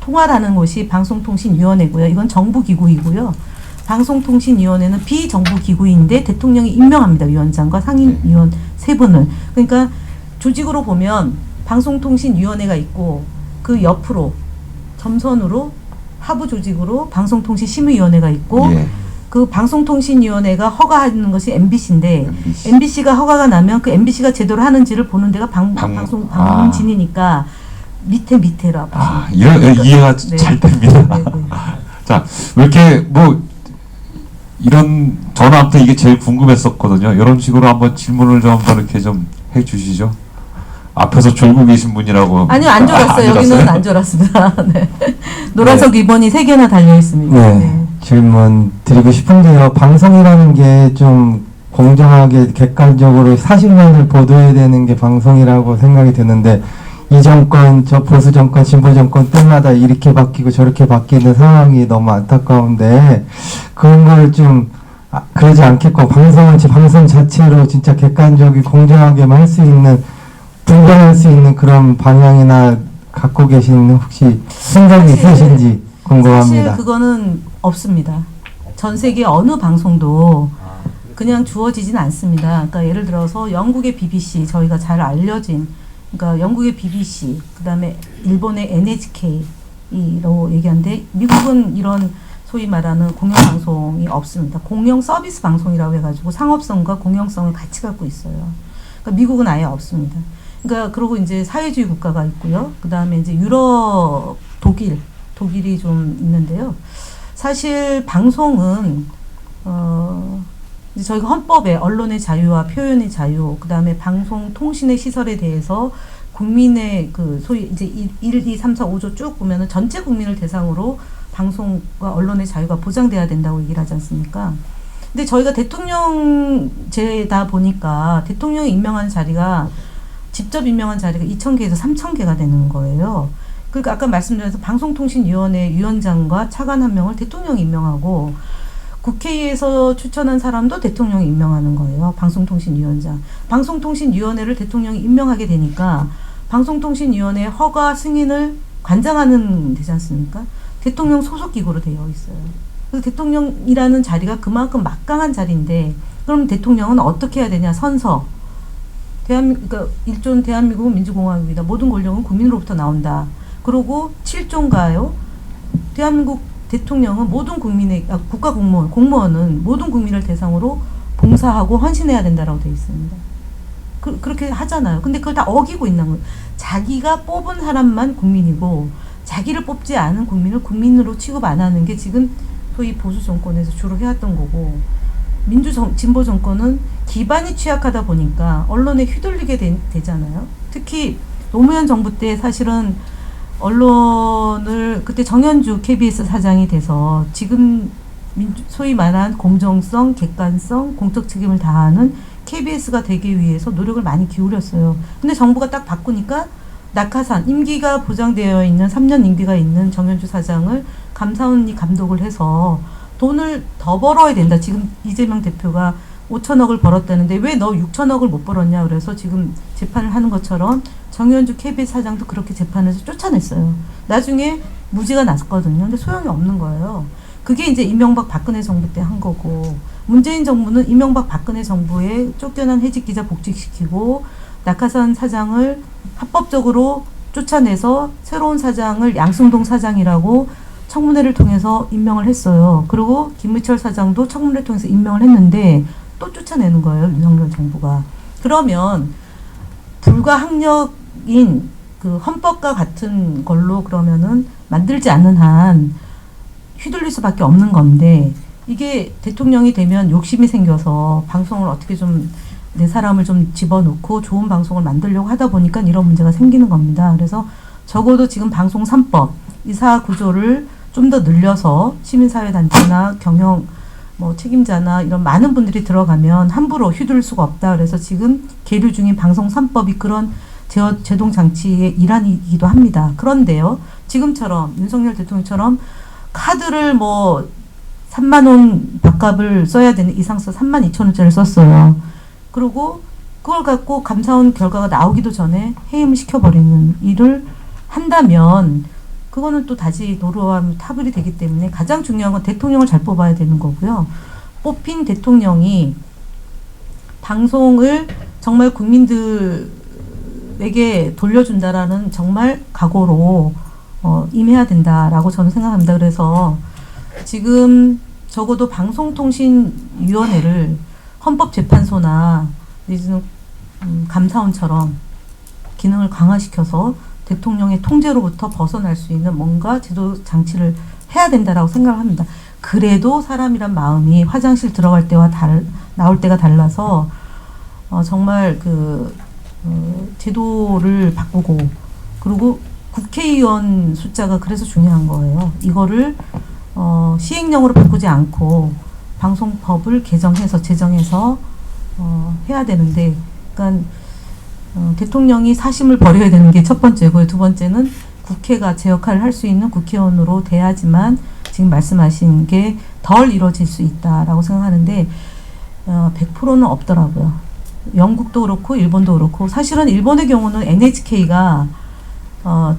통할하는 것이 방송통신위원회고요. 이건 정부기구이고요. 방송통신위원회는 비정부기구인데 대통령이 임명합니다. 위원장과 상임위원 세 분을. 그러니까 조직으로 보면 방송통신위원회가 있고 그 옆으로 점선으로 하부 조직으로 방송통신심의위원회가 있고 그 방송통신위원회가 허가하는 것이 MBC인데 MBC가 허가가 나면 그 MBC가 제대로 하는지를 보는 데가 방문진이니까 밑에라 보시면 이해가 잘 됩니다. 자, 왜 이렇게 저는 아무튼 이게 제일 궁금했었거든요. 이런 식으로 한번 질문을 좀 이렇게 좀 해주시죠. 앞에서 졸고 계신 분이라고. 아니요, 안 졸았어요. 여기는 안 졸았습니다. 네. 노란색 리본이 3개나 달려 있습니다. 네. 질문 드리고 싶은데요. 방송이라는 게 좀 공정하게 객관적으로 사실만을 보도해야 되는 게 방송이라고 생각이 드는데 이 정권, 저 보수 정권, 진보 정권 때마다 이렇게 바뀌고 저렇게 바뀌는 상황이 너무 안타까운데 그런 걸 좀 그러지 않겠고 방송 자체로 진짜 객관적이고 공정하게만 할 수 있는 분별할 수 있는 그런 방향이나 갖고 계신 혹시 생각이 있으신지 궁금합니다. 사실 그거는 없습니다. 전 세계 어느 방송도 그냥 주어지진 않습니다. 그러니까 예를 들어서 영국의 BBC 저희가 잘 알려진 그러니까 영국의 BBC 그다음에 일본의 NHK로 얘기하는데 미국은 이런 소위 말하는 공영방송이 없습니다. 공영 서비스 방송이라고 해가지고 상업성과 공영성을 같이 갖고 있어요. 그러니까 미국은 아예 없습니다. 그러니까 그리고 이제 사회주의 국가가 있고요. 그 다음에 이제 유럽, 독일이 좀 있는데요. 사실 방송은 이제 저희가 헌법에 언론의 자유와 표현의 자유, 그 다음에 방송 통신의 시설에 대해서 국민의 소위 이제 1, 2, 3, 4, 5조 쭉 보면은 전체 국민을 대상으로 방송과 언론의 자유가 보장돼야 된다고 얘기를 하지 않습니까? 근데 저희가 대통령제다 보니까 대통령이 임명한 자리가 직접 임명한 자리가 2,000개에서 3,000개가 되는 거예요. 그러니까 아까 말씀드린 방송통신위원회 위원장과 차관 1명을 대통령이 임명하고 국회에서 추천한 사람도 대통령이 임명하는 거예요. 방송통신위원장. 방송통신위원회를 대통령이 임명하게 되니까 방송통신위원회 허가 승인을 관장하는 되지 않습니까? 대통령 소속기구로 되어 있어요. 그래서 대통령이라는 자리가 그만큼 막강한 자리인데 그럼 대통령은 어떻게 해야 되냐? 선서. 그러니까 1조는 대한민국은 민주공화국이다. 모든 권력은 국민으로부터 나온다. 그리고 7조인가요? 대한민국 대통령은 모든 국민의 국가 공무원은 모든 국민을 대상으로 봉사하고 헌신해야 된다라고 되어 있습니다. 그렇게 하잖아요. 근데 그걸 다 어기고 있는 거예요. 자기가 뽑은 사람만 국민이고 자기를 뽑지 않은 국민을 국민으로 취급 안 하는 게 지금 소위 보수 정권에서 주로 해왔던 거고 진보 정권은 기반이 취약하다 보니까 언론에 휘둘리게 되잖아요. 특히 노무현 정부 때 사실은 언론을 그때 정현주 KBS 사장이 돼서 지금 소위 말한 공정성, 객관성, 공적 책임을 다하는 KBS가 되기 위해서 노력을 많이 기울였어요. 근데 정부가 딱 바꾸니까 낙하산, 임기가 보장되어 있는 3년 임기가 있는 정현주 사장을 감사원이 감독을 해서 돈을 더 벌어야 된다. 지금 이재명 대표가 5천억을 벌었다는데 왜 너 6천억을 못 벌었냐. 그래서 지금 재판을 하는 것처럼 정현주 KBS 사장도 그렇게 재판에서 쫓아냈어요. 나중에 무죄가 났거든요. 근데 소용이 없는 거예요. 그게 이제 이명박 박근혜 정부 때 한 거고, 문재인 정부는 이명박 박근혜 정부에 쫓겨난 해직 기자 복직시키고 낙하산 사장을 합법적으로 쫓아내서 새로운 사장을 양승동 사장이라고 청문회를 통해서 임명을 했어요. 그리고 김의철 사장도 청문회를 통해서 임명을 했는데 또 쫓아내는 거예요. 윤석열 정부가. 그러면 불가항력인 그 헌법과 같은 걸로 그러면은 만들지 않는 한 휘둘릴 수밖에 없는 건데, 이게 대통령이 되면 욕심이 생겨서 방송을 어떻게 좀 내 사람을 좀 집어넣고 좋은 방송을 만들려고 하다 보니까 이런 문제가 생기는 겁니다. 그래서 적어도 지금 방송 3법 이사 구조를 좀 더 늘려서 시민사회단체나 경영 뭐 책임자나 이런 많은 분들이 들어가면 함부로 휘둘릴 수가 없다. 그래서 지금 계류 중인 방송 3법이 그런 제동 장치의 일환이기도 합니다. 그런데요, 지금처럼 윤석열 대통령처럼 카드를 뭐 3만 원 밥값을 써야 되는 이상서 3만 2천 원짜리를 썼어요. 그리고 그걸 갖고 감사원 결과가 나오기도 전에 해임을 시켜버리는 일을 한다면 그거는 또 다시 노루와 타불이 되기 때문에 가장 중요한 건 대통령을 잘 뽑아야 되는 거고요. 뽑힌 대통령이 방송을 정말 국민들에게 돌려준다라는 정말 각오로 임해야 된다라고 저는 생각합니다. 그래서 지금 적어도 방송통신위원회를 헌법재판소나 내지는 감사원처럼 기능을 강화시켜서 대통령의 통제로부터 벗어날 수 있는 뭔가 제도 장치를 해야 된다라고 생각을 합니다. 그래도 사람이란 마음이 화장실 들어갈 때와 나올 때가 달라서 정말 제도를 바꾸고, 그리고 국회의원 숫자가 그래서 중요한 거예요. 이거를 시행령으로 바꾸지 않고 방송법을 개정해서 제정해서 해야 되는데, 그러니까 대통령이 사심을 버려야 되는 게 첫 번째고요. 두 번째는 국회가 제 역할을 할 수 있는 국회의원으로 돼야지만 지금 말씀하신 게 덜 이루어질 수 있다라고 생각하는데 100%는 없더라고요. 영국도 그렇고 일본도 그렇고, 사실은 일본의 경우는 NHK가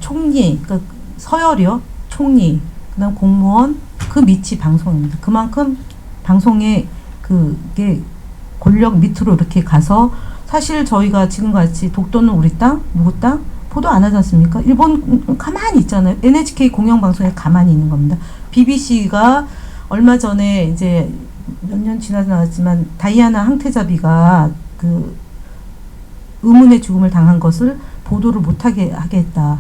총리, 그러니까 서열이요, 총리, 그다음 공무원, 그 밑이 방송입니다. 그만큼 방송의 그게 권력 밑으로 이렇게 가서, 사실 저희가 지금같이 독도는 우리 땅, 누구 땅 보도 안 하지 않습니까? 일본 가만히 있잖아요. NHK 공영방송에 가만히 있는 겁니다. BBC가 얼마 전에 이제 몇 년 지나서 나왔지만 다이아나 항태자비가 그 의문의 죽음을 당한 것을 보도를 못하게 하겠다.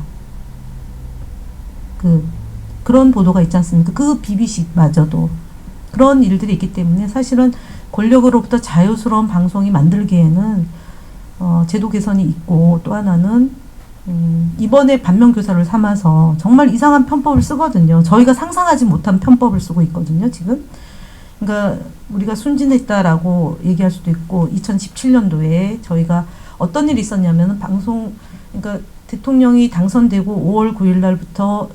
그런 보도가 있지 않습니까? 그 BBC마저도 그런 일들이 있기 때문에 사실은 권력으로부터 자유스러운 방송이 만들기에는 제도 개선이 있고, 또 하나는 이번에 반면교사를 삼아서 정말 이상한 편법을 쓰거든요. 저희가 상상하지 못한 편법을 쓰고 있거든요, 지금. 그러니까 우리가 순진했다라고 얘기할 수도 있고, 2017년도에 저희가 어떤 일이 있었냐면은 그러니까 대통령이 당선되고 5월 9일 날부터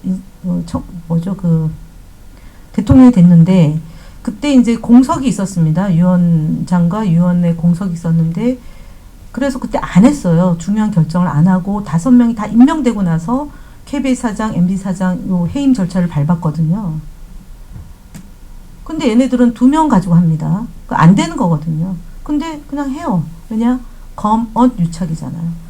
대통령이 됐는데, 그때 이제 공석이 있었습니다. 위원장과 위원회 공석이 있었는데, 그래서 그때 안 했어요. 중요한 결정을 안 하고 5명이 다 임명되고 나서 KBS 사장, MB 사장 요 해임 절차를 밟았거든요. 근데 얘네들은 2명 가지고 합니다. 안 되는 거거든요. 근데 그냥 해요. 왜냐? 유착이잖아요.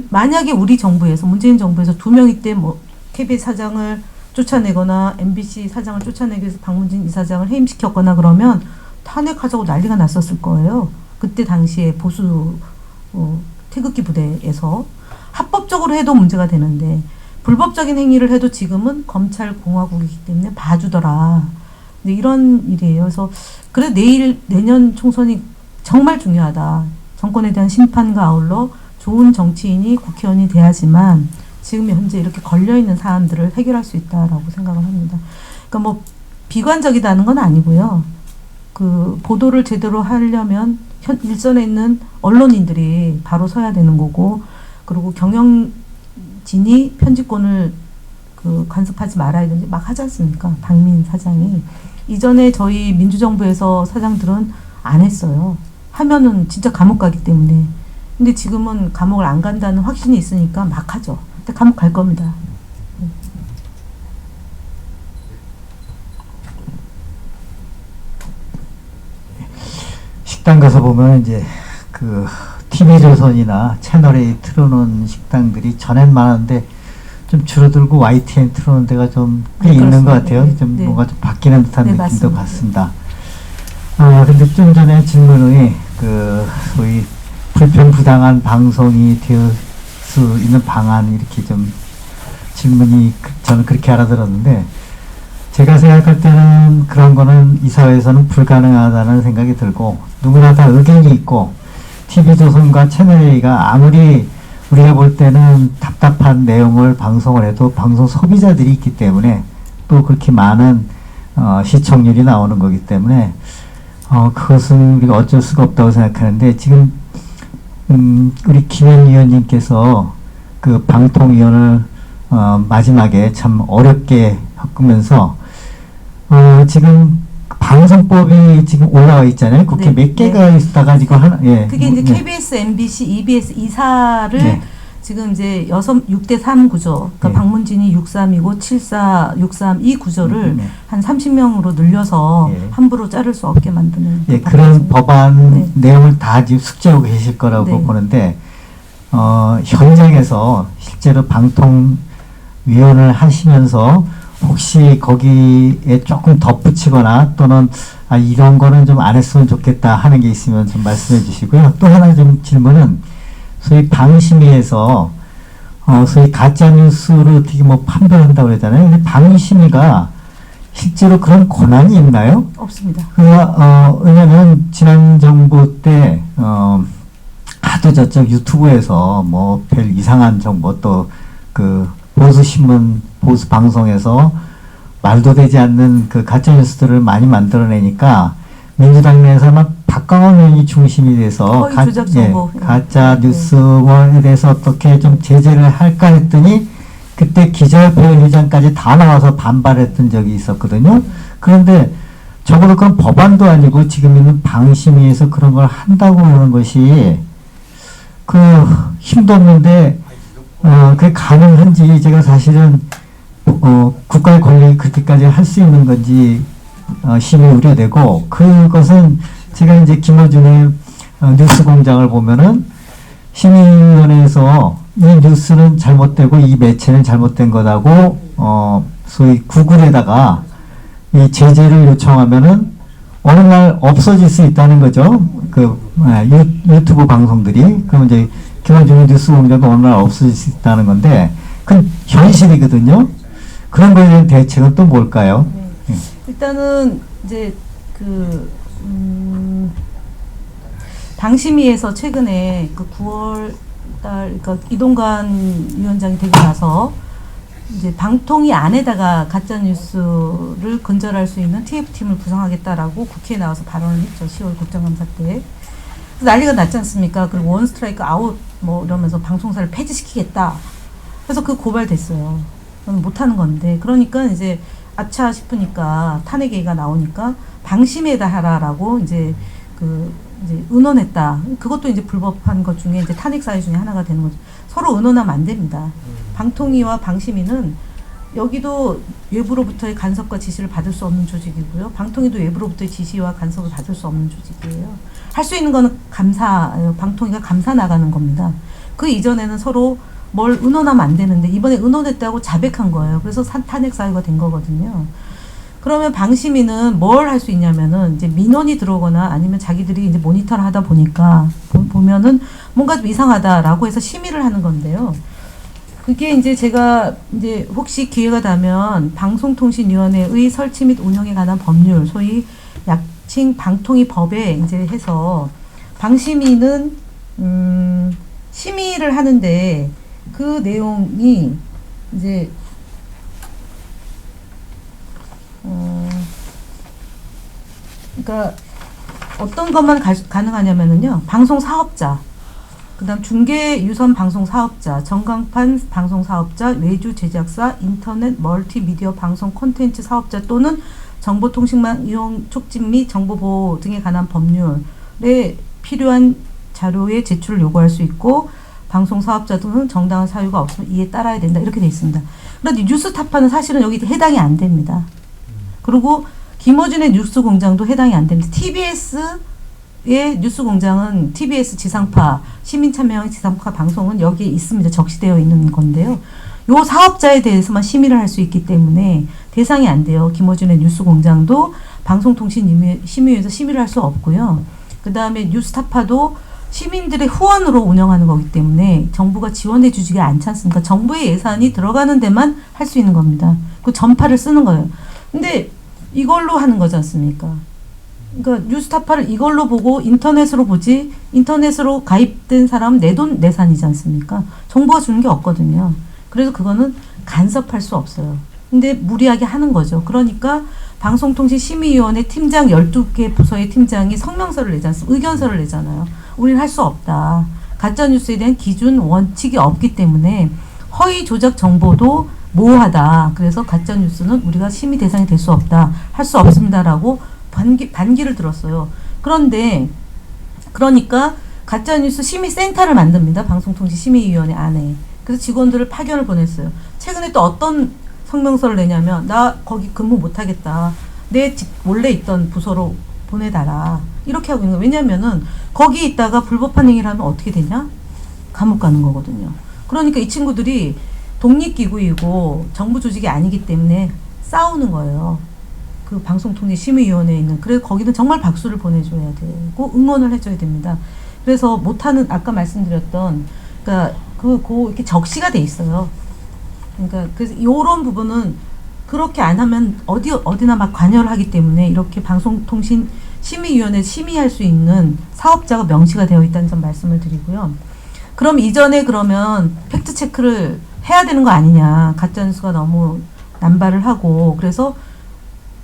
만약에 우리 정부에서, 문재인 정부에서 2명이 때 뭐 KBS 사장을 쫓아내거나 MBC 사장을 쫓아내기 위해서 박문진 이사장을 해임시켰거나 그러면 탄핵하자고 난리가 났었을 거예요. 그때 당시에 보수 태극기 부대에서 합법적으로 해도 문제가 되는데, 불법적인 행위를 해도 지금은 검찰 공화국이기 때문에 봐주더라. 근데 이런 일이에요. 그래서 내년 총선이 정말 중요하다. 정권에 대한 심판과 아울러 좋은 정치인이 국회의원이 돼야지만 지금 현재 이렇게 걸려있는 사안들을 해결할 수 있다라고 생각을 합니다. 그러니까 뭐 비관적이다는 건 아니고요. 그 보도를 제대로 하려면 일선에 있는 언론인들이 바로 서야 되는 거고, 그리고 경영진이 편집권을 간섭하지 말아야 되는데 막 하지 않습니까? 박민 사장이. 이전에 저희 민주정부에서 사장들은 안 했어요. 하면은 진짜 감옥 가기 때문에. 근데 지금은 감옥을 안 간다는 확신이 있으니까 막 하죠. 근데 감옥 갈 겁니다. 식당 가서 보면 이제 그 TV조선이나 채널A 틀어놓은 식당들이 전엔 많은데 좀 줄어들고 YTN 틀어놓은 데가 좀 꽤 네, 있는 것 그렇습니다. 같아요. 네, 좀 네. 뭔가 좀 바뀌는 듯한 네, 느낌도 맞습니다. 받습니다. 근데 좀 전에 질문이 소위 불편부당한 방송이 될 수 있는 방안 이렇게 좀 질문이 저는 그렇게 알아들었는데, 제가 생각할 때는 그런 거는 이 사회에서는 불가능하다는 생각이 들고, 누구나 다 의견이 있고, TV조선과 채널A가 아무리 우리가 볼 때는 답답한 내용을 방송을 해도 방송 소비자들이 있기 때문에, 또 그렇게 많은 시청률이 나오는 거기 때문에 그것은 우리가 어쩔 수가 없다고 생각하는데, 지금 우리 김현 위원님께서 그 방통위원을 마지막에 참 어렵게 겪으면서 지금 방송법이 지금 올라와 있잖아요. 국회 네, 몇 개가 있다가 지금 하나, 예. 그게 이제 네. KBS, MBC, EBS 이사를 네. 지금 이제 6대3 구조, 그러니까 네. 박문진이 63이고 74, 63 이 구조를 네. 한 30명으로 늘려서 예. 함부로 자를 수 없게 만드는 예, 그 그런 방법입니다. 법안 네. 내용을 다 지금 숙지하고 계실 거라고 네. 보는데, 현장에서 실제로 방통위원을 하시면서 혹시 거기에 조금 덧붙이거나 또는 이런 거는 좀 안 했으면 좋겠다 하는 게 있으면 좀 말씀해 주시고요. 또 하나 좀 질문은, 소위 방심위에서 소위 가짜 뉴스를 어떻게 뭐 판별한다고 그러잖아요. 근데 방심위가 실제로 그런 권한이 있나요? 없습니다. 왜냐면 지난 정부 때 하도 저쪽 유튜브에서 뭐 별 이상한 정보, 또 그 보수신문, 보수방송에서 말도 되지 않는 그 가짜뉴스들을 많이 만들어내니까 민주당 내에서 막 박광원 의원이 중심이 돼서 거의 조작 정보. 가짜 뉴스에 대해서 어떻게 좀 제재를 할까 했더니, 그때 기자협회 회장까지 다 나와서 반발했던 적이 있었거든요. 그런데 적어도 그건 법안도 아니고 지금 있는 방심위에서 그런 걸 한다고 하는 것이 힘도 없는데 그게 가능한지, 제가 사실은 국가의 권력이 그렇게까지 할 수 있는 건지 심히 우려되고, 그것은 제가 이제 김어준의 뉴스공장을 보면은 심의위원회에서 이 뉴스는 잘못되고 이 매체는 잘못된 거라고 소위 구글에다가 이 제재를 요청하면은 어느 날 없어질 수 있다는 거죠. 유튜브 방송들이. 그럼 이제 김어준의 뉴스공장도 어느 날 없어질 수 있다는 건데, 그건 현실이거든요. 그런 거에 대한 대책은 또 뭘까요? 네. 일단은 이제 방심위에서 최근에 9월 달, 그러니까 이동관 위원장이 되고 나서 이제 방통위 안에다가 가짜 뉴스를 근절할 수 있는 TF팀을 구성하겠다라고 국회에 나와서 발언을 했죠. 10월 국정감사 때. 그래서 난리가 났지 않습니까? 그리고 원 스트라이크 아웃 뭐 이러면서 방송사를 폐지시키겠다. 그래서 고발됐어요. 못하는 건데, 그러니까 이제 아차 싶으니까 탄핵 얘기가 나오니까 방심에다 하라라고 이제 이제 의논했다. 그것도 이제 불법한 것 중에 이제 탄핵 사유 중에 하나가 되는 거죠. 서로 의논하면 안 됩니다. 방통위와 방심위는 여기도 외부로부터의 간섭과 지시를 받을 수 없는 조직이고요. 방통위도 외부로부터의 지시와 간섭을 받을 수 없는 조직이에요. 할 수 있는 거는 방통위가 감사 나가는 겁니다. 그 이전에는 서로 뭘 의논하면 안 되는데 이번에 의논했다고 자백한 거예요. 그래서 탄핵 사유가 된 거거든요. 그러면 방심위는 뭘 할 수 있냐면은 이제 민원이 들어오거나 아니면 자기들이 이제 모니터를 하다 보니까 보면은 뭔가 좀 이상하다라고 해서 심의를 하는 건데요. 그게 이제 제가 이제 혹시 기회가 되면 방송통신위원회의 설치 및 운영에 관한 법률, 소위 약칭 방통위법에 이제 해서 방심위는 심의를 하는데 그 내용이 이제 그러니까 어떤 것만 가능하냐면은요. 방송 사업자, 그다음 중계 유선 방송 사업자, 전광판 방송 사업자, 외주 제작사, 인터넷 멀티미디어 방송 콘텐츠 사업자 또는 정보통신망 이용 촉진 및 정보보호 등에 관한 법률에 필요한 자료의 제출을 요구할 수 있고 방송 사업자 등은 정당한 사유가 없으면 이에 따라야 된다. 이렇게 돼 있습니다. 그런데 뉴스타파는 사실은 여기 해당이 안 됩니다. 그리고 김어준의 뉴스공장도 해당이 안 됩니다. TBS의 뉴스공장은 TBS 지상파, 시민참여형 지상파 방송은 여기에 있습니다. 적시되어 있는 건데요. 요 사업자에 대해서만 심의를 할 수 있기 때문에 대상이 안 돼요. 김어준의 뉴스공장도 방송통신심의위에서 심의를 할 수 없고요. 그 다음에 뉴스타파도 시민들의 후원으로 운영하는 거기 때문에 정부가 지원해 주지가 않지 않습니까? 정부의 예산이 들어가는 데만 할 수 있는 겁니다. 그 전파를 쓰는 거예요. 근데 이걸로 하는 거지 않습니까? 그러니까 뉴스타파를 이걸로 보고 인터넷으로 보지, 인터넷으로 가입된 사람은 내 돈 내산이지 않습니까? 정부가 주는 게 없거든요. 그래서 그거는 간섭할 수 없어요. 근데 무리하게 하는 거죠. 그러니까 방송통신심의위원회 팀장 12개 부서의 팀장이 성명서를 내지 않습니까? 의견서를 내잖아요. 우리는 할 수 없다. 가짜뉴스에 대한 기준, 원칙이 없기 때문에 허위 조작 정보도 모호하다. 그래서 가짜뉴스는 우리가 심의 대상이 될 수 없다. 할 수 없습니다라고 반기를 들었어요. 그런데 그러니까 가짜뉴스 심의센터를 만듭니다. 방송통신심의위원회 안에. 그래서 직원들을 파견을 보냈어요. 최근에 또 어떤 성명서를 내냐면 나 거기 근무 못하겠다. 내 원래 있던 부서로 보내달라. 이렇게 하고 있는 거예요. 왜냐면은 거기 있다가 불법한 행위를 하면 어떻게 되냐? 감옥 가는 거거든요. 그러니까 이 친구들이 독립기구이고 정부 조직이 아니기 때문에 싸우는 거예요. 그 방송통신심의위원회에 있는. 그래서 거기는 정말 박수를 보내줘야 되고 응원을 해줘야 됩니다. 그래서 못하는 아까 말씀드렸던 그러니까 이렇게 적시가 돼 있어요. 그러니까 그래서 이런 부분은 그렇게 안 하면 어디나 막 관여를 하기 때문에 이렇게 방송통신심의위원회 심의할 수 있는 사업자가 명시가 되어 있다는 점 말씀을 드리고요. 그럼 이전에 그러면 팩트 체크를 해야 되는 거 아니냐? 가짜뉴스가 너무 남발을 하고 그래서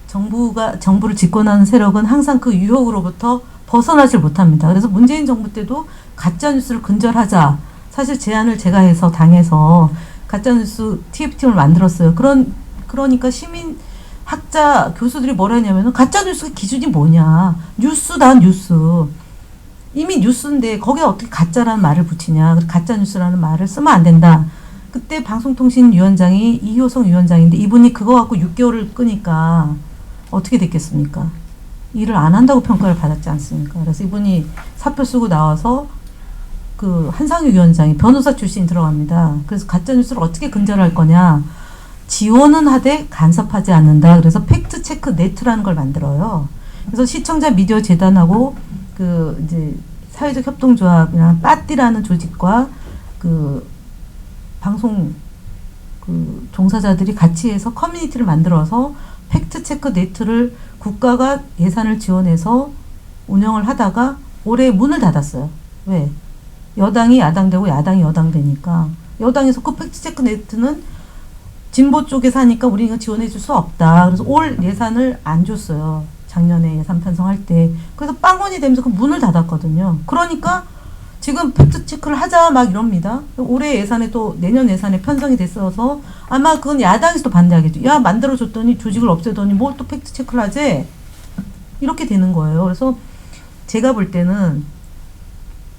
정부를 집권하는 세력은 항상 그 유혹으로부터 벗어나질 못합니다. 그래서 문재인 정부 때도 가짜뉴스를 근절하자. 사실 제안을 제가 해서 당해서 가짜뉴스 TF팀을 만들었어요. 그러니까 시민 학자 교수들이 뭐라 했냐면은 가짜뉴스가 기준이 뭐냐. 뉴스다 뉴스. 이미 뉴스인데 거기에 어떻게 가짜라는 말을 붙이냐. 가짜뉴스라는 말을 쓰면 안 된다. 그때 방송통신위원장이 이효성 위원장인데 이분이 그거 갖고 6개월을 끄니까 어떻게 됐겠습니까? 일을 안 한다고 평가를 받았지 않습니까? 그래서 이분이 사표 쓰고 나와서 그 한상유 위원장이 변호사 출신 들어갑니다. 그래서 가짜뉴스를 어떻게 근절할 거냐. 지원은 하되 간섭하지 않는다. 그래서 팩트체크 네트라는 걸 만들어요. 그래서 시청자 미디어 재단하고 그 이제 사회적 협동조합이나 빠띠라는 조직과 그 방송 그 종사자들이 같이 해서 커뮤니티를 만들어서 팩트체크 네트를 국가가 예산을 지원해서 운영을 하다가 올해 문을 닫았어요. 왜? 여당이 야당 되고 야당이 여당 되니까 여당에서 그 팩트체크 네트는 진보 쪽에서 하니까 우리가 지원해 줄 수 없다. 그래서 올 예산을 안 줬어요. 작년에 예산 편성할 때. 그래서 빵원이 되면서 그 문을 닫았거든요. 그러니까 지금 팩트체크를 하자 막 이럽니다. 올해 예산에 또 내년 예산에 편성이 됐어서 아마 그건 야당에서도 반대하겠죠. 야 만들어줬더니 조직을 없애더니 뭘 또 팩트체크를 하지? 이렇게 되는 거예요. 그래서 제가 볼 때는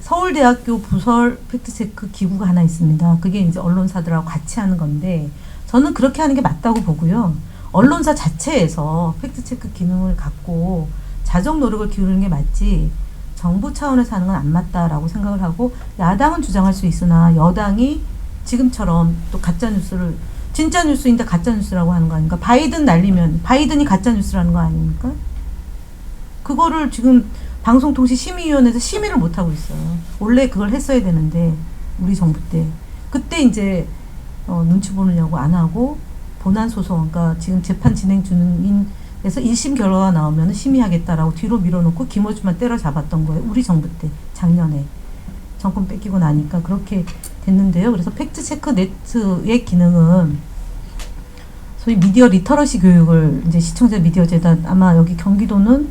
서울대학교 부설 팩트체크 기구가 하나 있습니다. 그게 이제 언론사들하고 같이 하는 건데 저는 그렇게 하는 게 맞다고 보고요. 언론사 자체에서 팩트체크 기능을 갖고 자정 노력을 기울이는 게 맞지 정부 차원에서 하는 건 안 맞다라고 생각을 하고 야당은 주장할 수 있으나 여당이 지금처럼 또 가짜뉴스를 진짜 뉴스인데 가짜뉴스라고 하는 거 아닙니까? 바이든 날리면 바이든이 가짜뉴스라는 거 아닙니까? 그거를 지금 방송통신심의위원회에서 심의를 못하고 있어요. 원래 그걸 했어야 되는데 우리 정부 때 그때 이제 눈치 보느냐고 안 하고 본안소송 그러니까 지금 재판 진행 중인에서 1심 결과가 나오면 심의하겠다라고 뒤로 밀어놓고 김어준만 때려잡았던 거예요. 우리 정부 때 작년에 정권 뺏기고 나니까 그렇게 됐는데요. 그래서 팩트체크 네트의 기능은 소위 미디어 리터러시 교육을 이제 시청자 미디어 재단 아마 여기 경기도는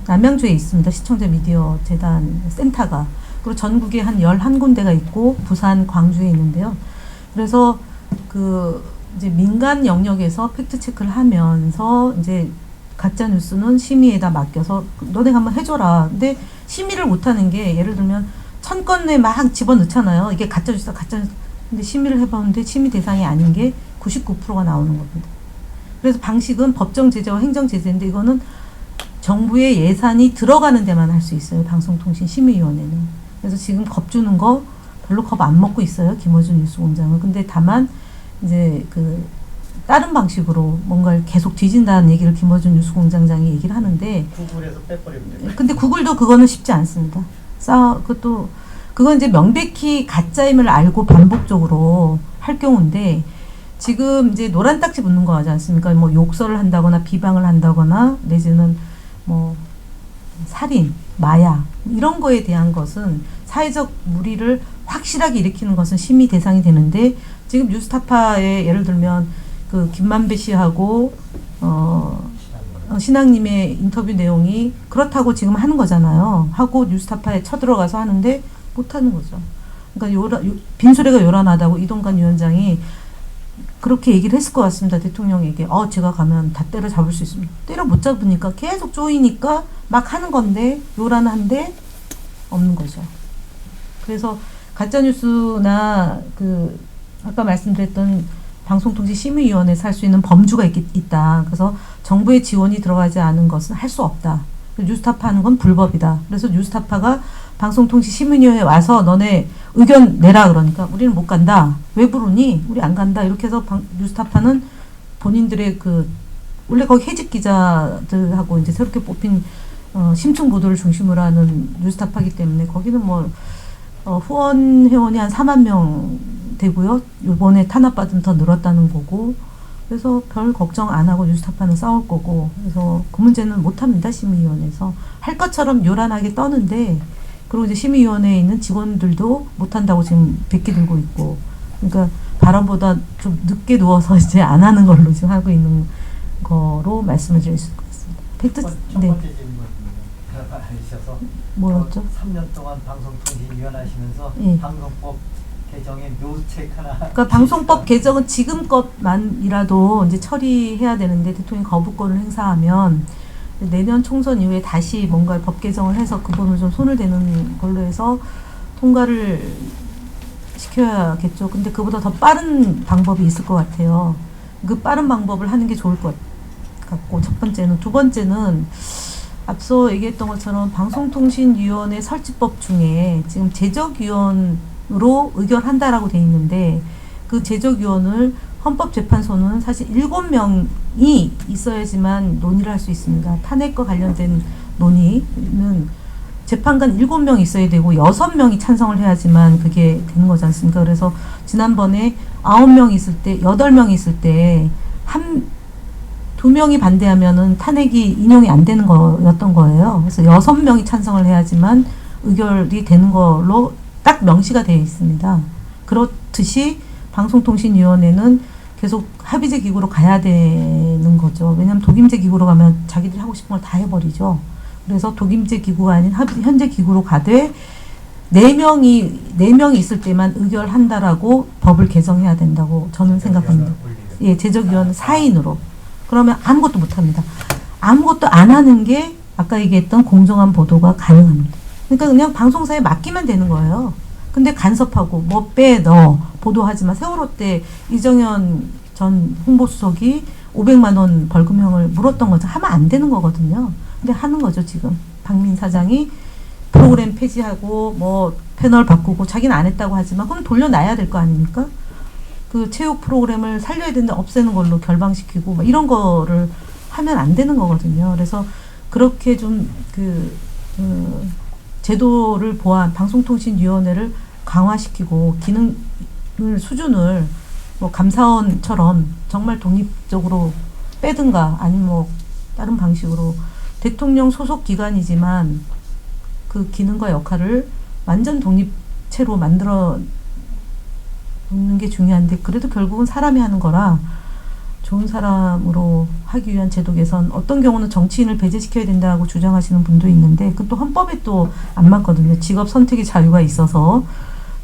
남양주에 있습니다. 시청자 미디어 재단 센터가. 그리고 전국에 한 11군데가 있고 부산, 광주에 있는데요. 그래서 그 이제 민간 영역에서 팩트 체크를 하면서 이제 가짜 뉴스는 심의에다 맡겨서 너네가 한번 해줘라. 근데 심의를 못하는 게 예를 들면 1000건에 막 집어넣잖아요. 이게 가짜 뉴스다, 가짜 뉴스. 근데 심의를 해봤는데 심의 대상이 아닌 게 99%가 나오는 겁니다. 그래서 방식은 법정 제재와 행정 제재인데 이거는 정부의 예산이 들어가는 데만 할 수 있어요. 방송통신심의위원회는. 그래서 지금 겁 주는 거 별로 겁 안 먹고 있어요. 김어준 뉴스공장은. 근데 다만 이제 그 다른 방식으로 뭔가를 계속 뒤진다는 얘기를 김어준 뉴스공장장이 얘기를 하는데 구글에서 빼버리면 돼요. 근데 구글도 그거는 쉽지 않습니다. 그건 이제 명백히 가짜임을 알고 반복적으로 할 경우인데 지금 이제 노란 딱지 붙는 거 하지 않습니까? 뭐 욕설을 한다거나 비방을 한다거나 내지는 뭐 살인, 마약 이런 거에 대한 것은 사회적 물의를 확실하게 일으키는 것은 심의 대상이 되는데 지금 뉴스타파에 예를 들면 그 김만배 씨하고 신앙님의 인터뷰 내용이 그렇다고 지금 하는 거잖아요. 하고 뉴스타파에 쳐들어가서 하는데 못하는 거죠. 그러니까 빈소리가 요란하다고 이동관 위원장이 그렇게 얘기를 했을 것 같습니다. 대통령에게. 제가 가면 다 때려잡을 수 있습니다. 때려 못 잡으니까 계속 쪼이니까 막 하는 건데 요란한데 없는 거죠. 그래서 가짜뉴스나 그 아까 말씀드렸던 방송통신심의위원회에서 할 수 있는 범주가 있다. 그래서 정부의 지원이 들어가지 않은 것은 할 수 없다. 뉴스타파 하는 건 불법이다. 그래서 뉴스타파가 방송통신심의위원회에 와서 너네 의견 내라 그러니까 우리는 못 간다. 왜 부르니? 우리 안 간다. 이렇게 해서 뉴스타파는 본인들의 그 원래 거기 해직 기자들하고 이제 새롭게 뽑힌 심층 보도를 중심으로 하는 뉴스타파이기 때문에 거기는 뭐 후원 회원이 한 4만 명 되고요. 이번에 탄압받으면 더 늘었다는 거고 그래서 별 걱정 안 하고 뉴스타파는 싸울 거고 그래서 그 문제는 못합니다. 심의위원회에서 할 것처럼 요란하게 떠는데 그리고 이제 심의위원회에 있는 직원들도 못한다고 지금 베끼 들고 있고 그러니까 발언보다 좀 늦게 누워서 이제 안 하는 걸로 지금 하고 있는 거로 말씀을 드릴 수 있을 것 같습니다. 팩트 첫 네. 번째 질문 하셔서 뭐였죠? 3년 동안 방송통신위원 하시면서 예. 방송법 개정에 묘책 하나 그러니까 방송법 개정은 지금 것만이라도 이제 처리해야 되는데 대통령이 거부권을 행사하면 내년 총선 이후에 다시 뭔가 법 개정을 해서 그 부분을 좀 손을 대는 걸로 해서 통과를 시켜야겠죠. 근데 그보다 더 빠른 방법이 있을 것 같아요. 그 빠른 방법을 하는 게 좋을 것 같고 첫 번째는. 두 번째는 앞서 얘기했던 것처럼 방송통신위원회 설치법 중에 지금 제적위원으로 의결한다라고 돼 있는데 그 제적위원을 헌법재판소는 사실 7명이 있어야지만 논의를 할 수 있습니다. 탄핵과 관련된 논의는 재판관 7명 있어야 되고 6명이 찬성을 해야지만 그게 되는 거지 않습니까? 그래서 지난번에 9명 있을 때, 8명 있을 때 2명이 반대하면은 탄핵이 인용이 안 되는 거였던 거예요. 그래서 6명이 찬성을 해야지만 의결이 되는 걸로 딱 명시가 되어 있습니다. 그렇듯이 방송통신위원회는 계속 합의제 기구로 가야 되는 거죠. 왜냐하면 독임제 기구로 가면 자기들이 하고 싶은 걸 다 해버리죠. 그래서 독임제 기구가 아닌 현재 기구로 가되 4명이 있을 때만 의결한다라고 법을 개정해야 된다고 저는 생각합니다. 예, 제적위원 4인으로. 그러면 아무것도 못합니다. 아무것도 안 하는 게 아까 얘기했던 공정한 보도가 가능합니다. 그러니까 그냥 방송사에 맡기면 되는 거예요. 근데 간섭하고 뭐 빼 넣어 보도하지만 세월호 때 이정현 전 홍보수석이 500만 원 벌금형을 물었던 거죠. 하면 안 되는 거거든요. 근데 하는 거죠 지금. 박민 사장이 프로그램 폐지하고 뭐 패널 바꾸고 자기는 안 했다고 하지만 그럼 돌려놔야 될 거 아닙니까? 그 체육 프로그램을 살려야 되는데 없애는 걸로 결방시키고 막 이런 거를 하면 안 되는 거거든요. 그래서 그렇게 좀 제도를 보완 방송통신위원회를 강화시키고 기능 수준을 뭐 감사원처럼 정말 독립적으로 빼든가 아니면 뭐 다른 방식으로 대통령 소속 기관이지만 그 기능과 역할을 완전 독립체로 만들어 놓는 게 중요한데 그래도 결국은 사람이 하는 거라 좋은 사람으로 하기 위한 제도 개선, 어떤 경우는 정치인을 배제시켜야 된다고 주장하시는 분도 있는데 그것도 헌법에 또 안 맞거든요. 직업 선택의 자유가 있어서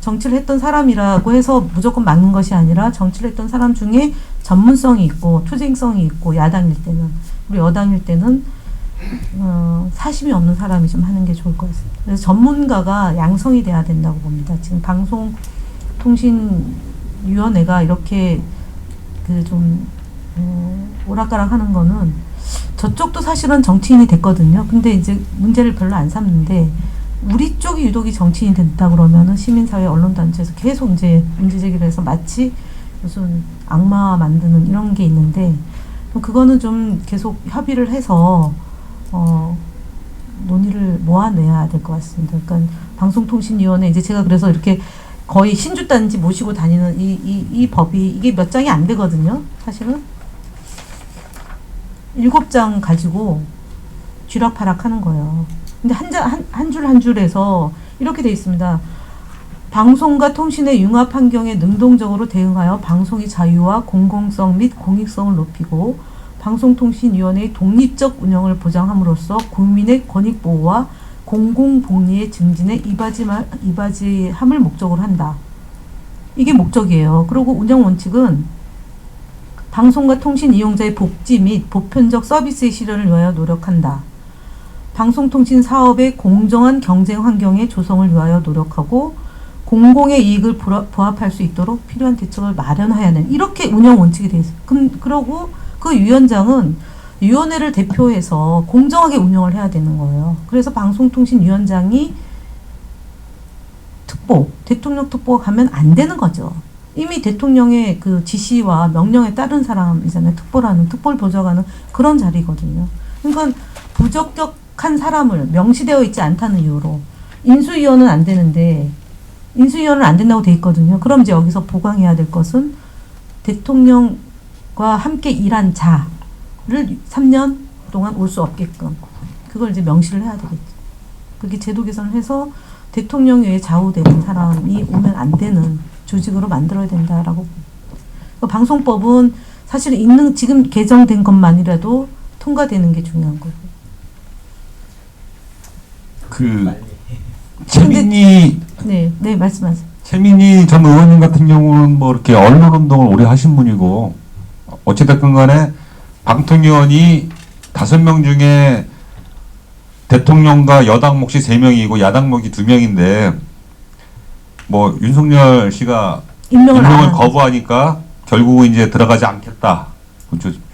정치를 했던 사람이라고 해서 무조건 맞는 것이 아니라 정치를 했던 사람 중에 전문성이 있고 투쟁성이 있고 야당일 때는, 그리고 여당일 때는 사심이 없는 사람이 좀 하는 게 좋을 것 같습니다. 그래서 전문가가 양성이 돼야 된다고 봅니다. 지금 방송통신위원회가 이렇게 그 좀 오락가락 하는 거는 저쪽도 사실은 정치인이 됐거든요. 근데 이제 문제를 별로 안 삼는데 우리 쪽이 유독이 정치인이 됐다 그러면은 시민사회 언론단체에서 계속 이제 문제 제기를 해서 마치 무슨 악마 만드는 이런 게 있는데 그거는 좀 계속 협의를 해서 논의를 모아내야 될 것 같습니다. 그러니까 방송통신위원회 이제 제가 그래서 이렇게 거의 신주단지 모시고 다니는 이 법이 이게 몇 장이 안 되거든요. 사실은 7장 가지고 쥐락파락 하는 거예요. 근데 한 줄 한 줄에서 이렇게 돼 있습니다. 방송과 통신의 융합 환경에 능동적으로 대응하여 방송의 자유와 공공성 및 공익성을 높이고 방송통신위원회의 독립적 운영을 보장함으로써 국민의 권익 보호와 공공복리의 증진에 이바지함을 목적으로 한다. 이게 목적이에요. 그리고 운영 원칙은 방송과 통신 이용자의 복지 및 보편적 서비스의 실현을 위하여 노력한다. 방송통신 사업의 공정한 경쟁 환경의 조성을 위하여 노력하고 공공의 이익을 부합할 수 있도록 필요한 대책을 마련해야 하는 이렇게 운영 원칙이 되어 있어요. 그러고 그 위원장은 위원회를 대표해서 공정하게 운영을 해야 되는 거예요. 그래서 방송통신위원장이 대통령 특보가 가면 안 되는 거죠. 이미 대통령의 그 지시와 명령에 따른 사람이잖아요. 특보를 보좌하는 그런 자리거든요. 그러니까 부적격한 사람을 명시되어 있지 않다는 이유로 인수위원은 안 되는데 인수위원은 안 된다고 돼 있거든요. 그럼 이제 여기서 보강해야 될 것은 대통령과 함께 일한 자를 3년 동안 올 수 없게끔 그걸 이제 명시를 해야 되겠죠. 그렇게 제도 개선을 해서 대통령 외에 좌우되는 사람이 오면 안 되는 조직으로 만들어야 된다라고. 방송법은 사실 지금 개정된 것만이라도 통과되는 게 중요한 거고. 최민희 네 말씀하세요. 최민희 전 의원님 같은 경우는 뭐 이렇게 언론 운동을 오래 하신 분이고 어찌됐건 간에 방통위원이 5명 중에 대통령과 여당 몫이 3명이고 야당 몫이 2명인데 뭐 윤석열 씨가 임명을 거부하니까 결국은 이제 들어가지 않겠다.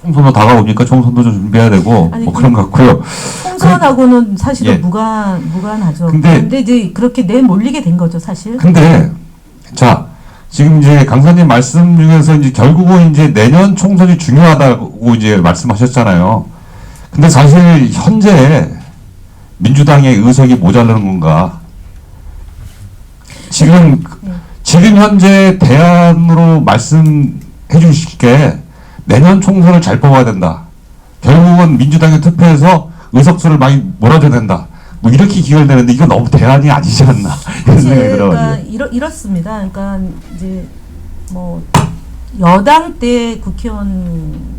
총선도 다가오니까 총선도 좀 준비해야 되고 아니, 뭐 그런 것 같고요. 총선하고는 사실은 예. 무관하죠. 근데 이제 그렇게 내몰리게 된 거죠, 사실. 근데 자 지금 이제 강사님 말씀 중에서 이제 결국은 이제 내년 총선이 중요하다고 이제 말씀하셨잖아요. 근데 사실 현재 민주당의 의석이 모자라는 건가? 지금 현재 대안으로 말씀해 주실게 내년 총선을 잘 뽑아야 된다. 결국은 민주당의 투표에서 의석수를 많이 몰아줘야 된다. 뭐 이렇게 기결되는데 이건 너무 대안이 아니지 않나 이런 생각이 들어가지고. 그러니까 이렇습니다. 그러니까 이제 뭐 여당 때 국회의원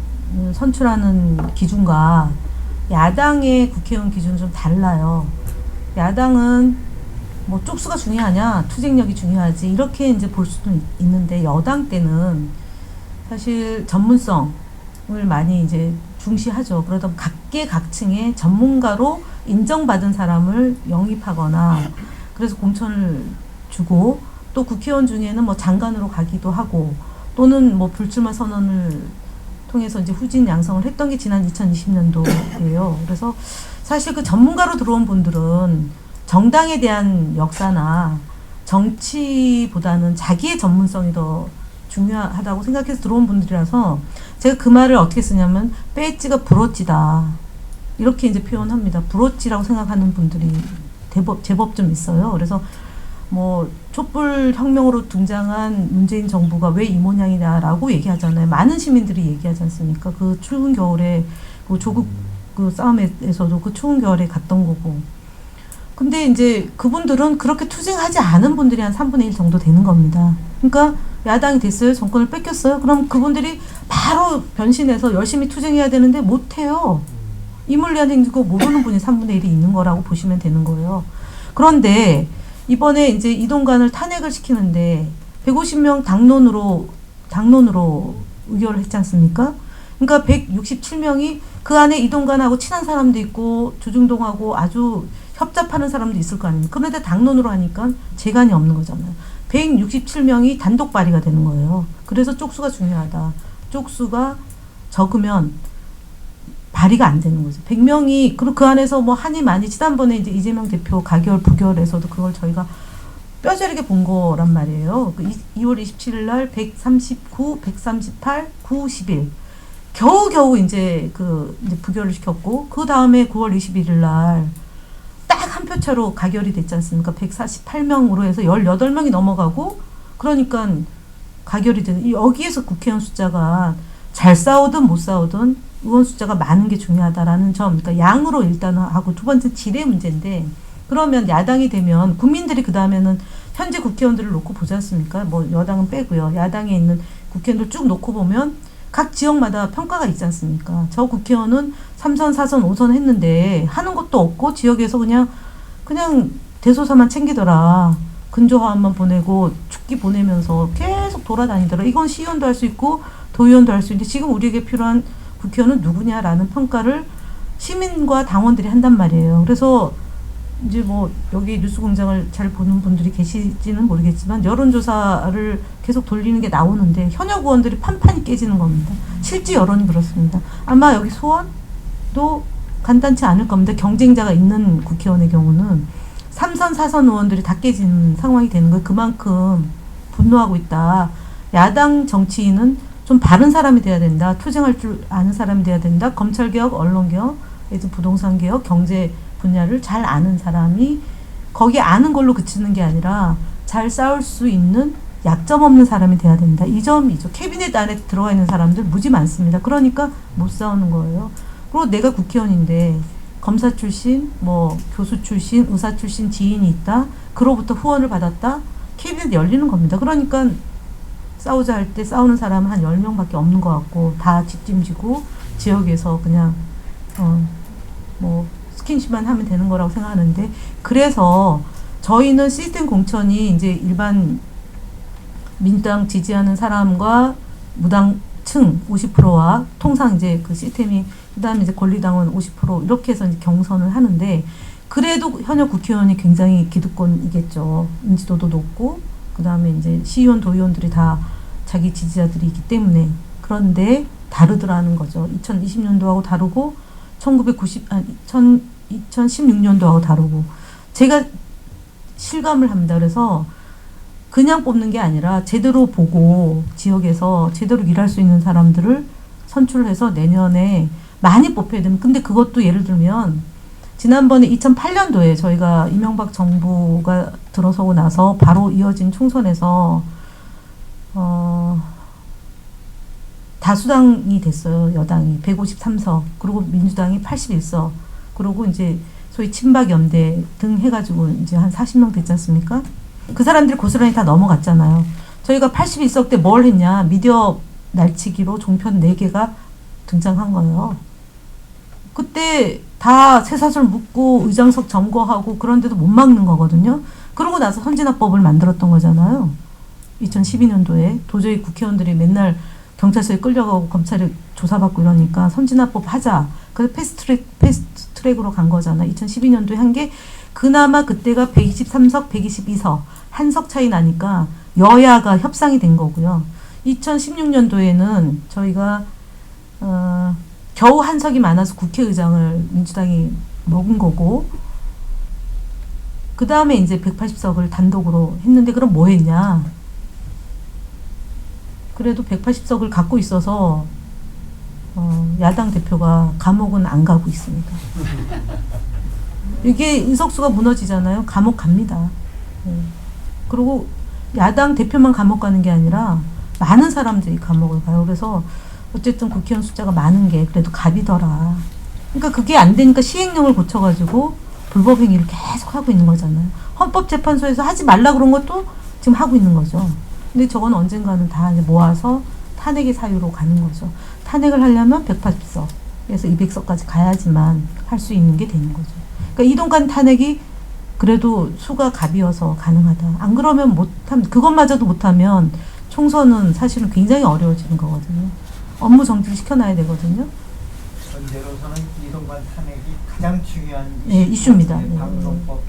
선출하는 기준과 야당의 국회의원 기준은 좀 달라요. 야당은 뭐 쪽수가 중요하냐, 투쟁력이 중요하지 이렇게 이제 볼 수도 있는데 여당 때는 사실 전문성을 많이 이제 중시하죠. 그러다 각계각층의 전문가로 인정받은 사람을 영입하거나 그래서 공천을 주고 또 국회의원 중에는 뭐 장관으로 가기도 하고 또는 뭐 불출마 선언을 통해서 이제 후진 양성을 했던 게 지난 2020년도예요. 그래서 사실 그 전문가로 들어온 분들은 정당에 대한 역사나 정치보다는 자기의 전문성이 더 중요하다고 생각해서 들어온 분들이라서 제가 그 말을 어떻게 쓰냐면 배지가 브로치다 이렇게 이제 표현합니다. 브로치라고 생각하는 분들이 제법 좀 있어요. 그래서 뭐 촛불 혁명으로 등장한 문재인 정부가 왜 이 모양이냐라고 얘기하잖아요. 많은 시민들이 얘기하지 않습니까? 그 추운 겨울에 그 조국 그 싸움에서도 그 추운 겨울에 갔던 거고. 근데 이제 그분들은 그렇게 투쟁하지 않은 분들이 한 3분의 1 정도 되는 겁니다. 그러니까 야당이 됐어요. 정권을 뺏겼어요. 그럼 그분들이 바로 변신해서 열심히 투쟁해야 되는데 못해요. 이물리한 행위고 모르는 분이 3분의 1이 있는 거라고 보시면 되는 거예요. 그런데 이번에 이제 이동관을 탄핵을 시키는데 150명 당론으로 의결을 했지 않습니까? 그러니까 167명이 그 안에 이동관하고 친한 사람도 있고 조중동하고 아주 협잡하는 사람도 있을 거 아닙니까? 그런데 당론으로 하니까 재간이 없는 거잖아요. 167명이 단독 발의가 되는 거예요. 그래서 쪽수가 중요하다. 쪽수가 적으면 발의가 안 되는 거죠. 100명이 그 안에서 뭐 한이 많이 지난번에 이제 이재명 대표 가결 부결에서도 그걸 저희가 뼈저리게 본 거란 말이에요. 그 2월 27일 날 139, 138, 9, 11 겨우겨우 이제 이제 부결을 시켰고 그 다음에 9월 21일 날 딱 한 표 차로 가결이 됐지 않습니까? 148명으로 해서 18명이 넘어가고 그러니까 가결이 되는 여기에서 국회의원 숫자가 잘 싸우든 못 싸우든 의원 숫자가 많은 게 중요하다라는 점, 그러니까 양으로 일단 하고 두 번째 질의 문제인데 그러면 야당이 되면 국민들이 그 다음에는 현재 국회의원들을 놓고 보지 않습니까? 뭐 여당은 빼고요. 야당에 있는 국회의원들 쭉 놓고 보면 각 지역마다 평가가 있지 않습니까? 저 국회의원은 3선, 4선, 5선 했는데 하는 것도 없고 지역에서 그냥 대소사만 챙기더라. 근조화만 보내고 축기 보내면서 계속 돌아다니더라. 이건 시의원도 할 수 있고 도의원도 할 수 있는데 지금 우리에게 필요한 국회의원은 누구냐라는 평가를 시민과 당원들이 한단 말이에요. 그래서 이제 뭐 여기 뉴스공장을 잘 보는 분들이 계실지는 모르겠지만 여론조사를 계속 돌리는 게 나오는데 현역 의원들이 판판이 깨지는 겁니다. 실제 여론이 그렇습니다. 아마 여기 소원도 간단치 않을 겁니다. 경쟁자가 있는 국회의원의 경우는 3선, 4선 의원들이 다 깨지는 상황이 되는 거예요. 그만큼 분노하고 있다. 야당 정치인은 좀 바른 사람이 돼야 된다. 투쟁할 줄 아는 사람이 돼야 된다. 검찰개혁, 언론개혁, 부동산개혁, 경제 분야를 잘 아는 사람이 거기 아는 걸로 그치는 게 아니라 잘 싸울 수 있는 약점 없는 사람이 돼야 된다. 이 점이죠. 캐비넷 안에 들어가 있는 사람들 무지 많습니다. 그러니까 못 싸우는 거예요. 그리고 내가 국회의원인데 검사 출신, 뭐 교수 출신, 의사 출신 지인이 있다. 그로부터 후원을 받았다. 캐비넷 열리는 겁니다. 그러니까 싸우자 할 때 싸우는 사람은 한 10명밖에 없는 것 같고 다 뒷짐지고 지역에서 그냥 뭐 스킨십만 하면 되는 거라고 생각하는데 그래서 저희는 시스템 공천이 이제 일반 민주당 지지하는 사람과 무당층 50%와 통상 이제 그 시스템이 그다음에 이제 권리당원 50% 이렇게 해서 이제 경선을 하는데 그래도 현역 국회의원이 굉장히 기득권이겠죠. 인지도도 높고 그다음에 이제 시의원 도의원들이 다 자기 지지자들이 있기 때문에 그런데 다르더라는 거죠. 2020년도하고 다르고 2016년도하고 다르고 제가 실감을 합니다. 그래서 그냥 뽑는 게 아니라 제대로 보고 지역에서 제대로 일할 수 있는 사람들을 선출해서 내년에 많이 뽑혀야 됩니다. 근데 그것도 예를 들면 지난번에 2008년도에 저희가 이명박 정부가 들어서고 나서 바로 이어진 총선에서 다수당이 됐어요. 여당이 153석 그리고 민주당이 81석 그리고 이제 소위 친박연대 등 해가지고 이제 한 40명 됐지 않습니까? 그 사람들이 고스란히 다 넘어갔잖아요. 저희가 81석 때 뭘 했냐 미디어 날치기로 종편 4개가 등장한 거예요. 그때 다 쇠사슬 묶고 의장석 점거하고 그런데도 못 막는 거거든요. 그러고 나서 선진화법을 만들었던 거잖아요. 2012년도에 도저히 국회의원들이 맨날 경찰서에 끌려가고 검찰에 조사받고 이러니까 선진화법 하자. 그래서 패스트트랙으로 간 거잖아. 2012년도에 한 게 그나마 그때가 123석, 122석 한 석 차이 나니까 여야가 협상이 된 거고요. 2016년도에는 저희가 겨우 한 석이 많아서 국회의장을 민주당이 먹은 거고 그 다음에 이제 180석을 단독으로 했는데 그럼 뭐 했냐? 그래도 180석을 갖고 있어서 야당 대표가 감옥은 안 가고 있습니다. 이게 의석수가 무너지잖아요. 감옥 갑니다. 그리고 야당 대표만 감옥 가는 게 아니라 많은 사람들이 감옥을 가요. 그래서 어쨌든 국회의원 숫자가 많은 게 그래도 갑이더라. 그러니까 그게 안 되니까 시행령을 고쳐가지고 불법 행위를 계속 하고 있는 거잖아요. 헌법재판소에서 하지 말라 그런 것도 지금 하고 있는 거죠. 근데 저건 언젠가는 다 이제 모아서 다 탄핵의 사유로 가는 거죠. 탄핵을 하려면 180석에서 200석까지 가야지만 할 수 있는 게 되는 거죠. 그러니까 이동관 탄핵이 그래도 수가 갑이어서 가능하다. 안 그러면 못하면, 그것마저도 못하면 총선은 사실은 굉장히 어려워지는 거거든요. 업무 정지를 시켜놔야 되거든요. 현재로서는 이동관 탄핵이 가장 중요한 네, 이슈입니다. 네. 방송법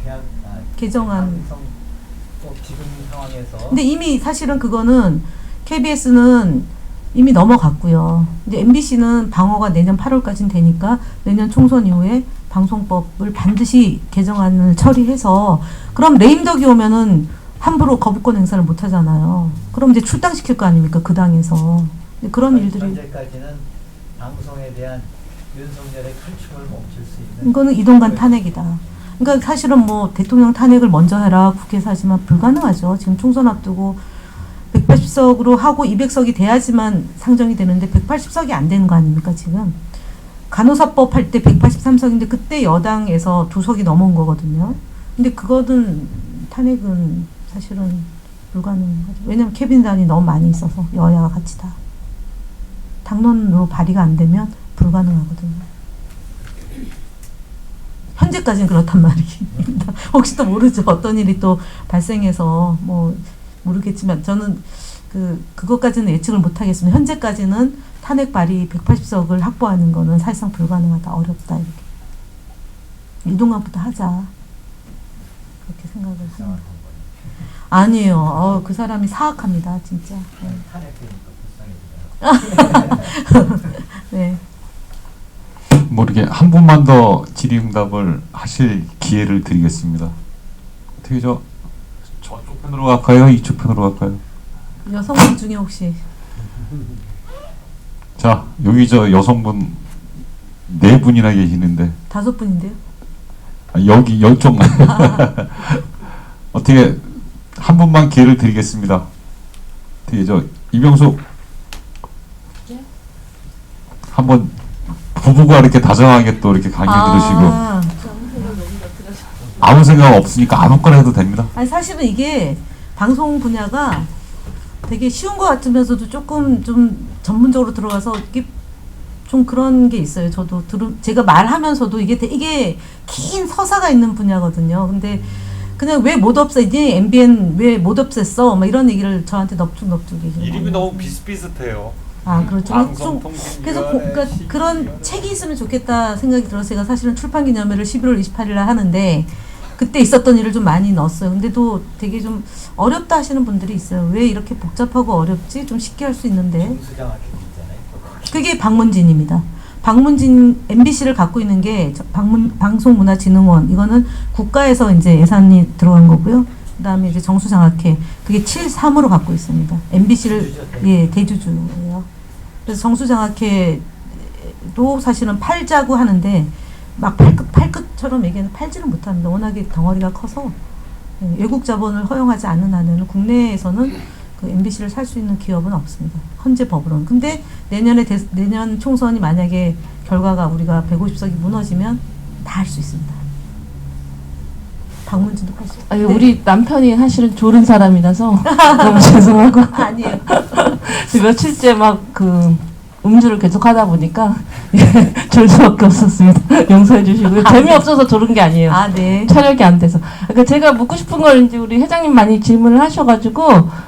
개정안. 방송법 지금 상황에서. 근데 이미 사실은 그거는 KBS는 이미 넘어갔고요. 이제 MBC는 방어가 내년 8월까지는 되니까 내년 총선 이후에 방송법을 반드시 개정안을 처리해서, 그럼 레임덕이 오면은 함부로 거부권 행사를 못 하잖아요. 그럼 이제 출당시킬 거 아닙니까? 그 당에서. 그런 일들이. 현재까지는 방송에 대한 윤석열의 칼춤을 멈출 수 있는. 이거는 이동관 탄핵이다. 그러니까 사실은 뭐 대통령 탄핵을 먼저 해라 국회에서 하지만 불가능하죠. 지금 총선 앞두고 180석으로 하고 200석이 돼야지만 상정이 되는데 180석이 안 되는 거 아닙니까 지금. 간호사법 할 때 183석인데 그때 여당에서 2석이 넘어온 거거든요. 근데 그거는 탄핵은 사실은 불가능하죠. 왜냐면 캐비닛안이 너무 많이 있어서 여야가 같이 다. 당론으로 발의가 안 되면 불가능하거든요. 현재까지는 그렇단 말입니다. 혹시 또 모르죠. 어떤 일이 또 발생해서 뭐 모르겠지만 저는 그것까지는 예측을 못 하겠습니다. 현재까지는 탄핵 발의 180석을 확보하는 거는 사실상 불가능하다. 어렵다. 이렇게. 이동관부터 하자. 그렇게 생각을 합니다. 아니에요. 그 사람이 사악합니다. 진짜. 네. 네. 뭐 이렇게 한 분만 더 질의응답을 하실 기회를 드리겠습니다. 어떻게 저쪽 편으로 갈까요? 이쪽 편으로 갈까요? 여성분 중에 혹시 자, 여기 여성분 4분이나 계시는데 5분인데요? 여기 열쪽만 어떻게 한 분만 기회를 드리겠습니다. 어떻게 이병숙 한번 부부가 이렇게 다정하게 또 이렇게 강의 들으시고 아무 생각 없으니까 아무거나 해도 됩니다. 아니 사실은 이게 방송 분야가 되게 쉬운 것 같으면서도 조금 좀 전문적으로 들어가서 이게 좀 그런 게 있어요. 저도 제가 말하면서도 이게 되게 긴 서사가 있는 분야거든요. 근데 그냥 왜 못 없애지? MBN 왜 못 없앴어? 막 이런 얘기를 저한테 넙죽넙죽 얘기를. 이름이 너무 비슷비슷해요. 아, 그렇죠. 방송통신위원회 그래서 그러니까 그런 책이 있으면 좋겠다 생각이 들어서 제가 사실은 출판기념회를 11월 28일 날 하는데 그때 있었던 일을 좀 많이 넣었어요. 근데도 되게 좀 어렵다 하시는 분들이 있어요. 왜 이렇게 복잡하고 어렵지? 좀 쉽게 할 수 있는데. 그게 박문진입니다. 박문진 MBC를 갖고 있는 게 방송문화진흥원, 이거는 국가에서 이제 예산이 들어간 거고요. 그다음에 이제 정수장학회, 그게 7.3으로 갖고 있습니다. MBC를 예 대주주예요. 그래서 정수장학회도 사실은 팔자고 하는데 막 팔끝처럼 얘기는 팔지는 못합니다. 워낙에 덩어리가 커서 외국 자본을 허용하지 않는 한에는 국내에서는 그 MBC를 살 수 있는 기업은 없습니다. 현재 법으로는. 근데 내년 총선이 만약에 결과가 우리가 150석이 무너지면 다 할 수 있습니다. 방문진도 할 수 있어요. 아니, 우리 남편이 사실은 졸은 사람이라서 너무 죄송하고 아니에요. 며칠째 막 음주를 계속 하다 보니까 졸 수밖에 없었습니다. 용서해 주시고요. 재미없어서 졸은 게 아니에요. 아, 네. 체력이 안 돼서. 그러니까 제가 묻고 싶은 걸 이제 우리 회장님 많이 질문을 하셔가지고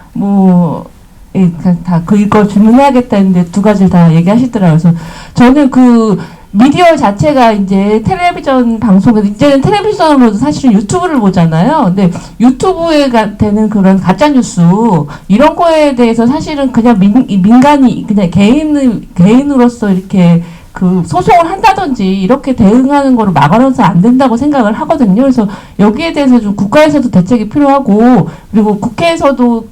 다 이거 질문해야겠다 했는데 2가지를 다 얘기하시더라고요. 그래서 저는 미디어 자체가 이제 텔레비전 방송에서 이제는 텔레비전으로도 사실은 유튜브를 보잖아요. 근데 유튜브에 되는 그런 가짜 뉴스 이런 거에 대해서 사실은 그냥 민간이 그냥 개인으로서 이렇게 소송을 한다든지 이렇게 대응하는 거를 막아놓아서 안 된다고 생각을 하거든요. 그래서 여기에 대해서 좀 국가에서도 대책이 필요하고, 그리고 국회에서도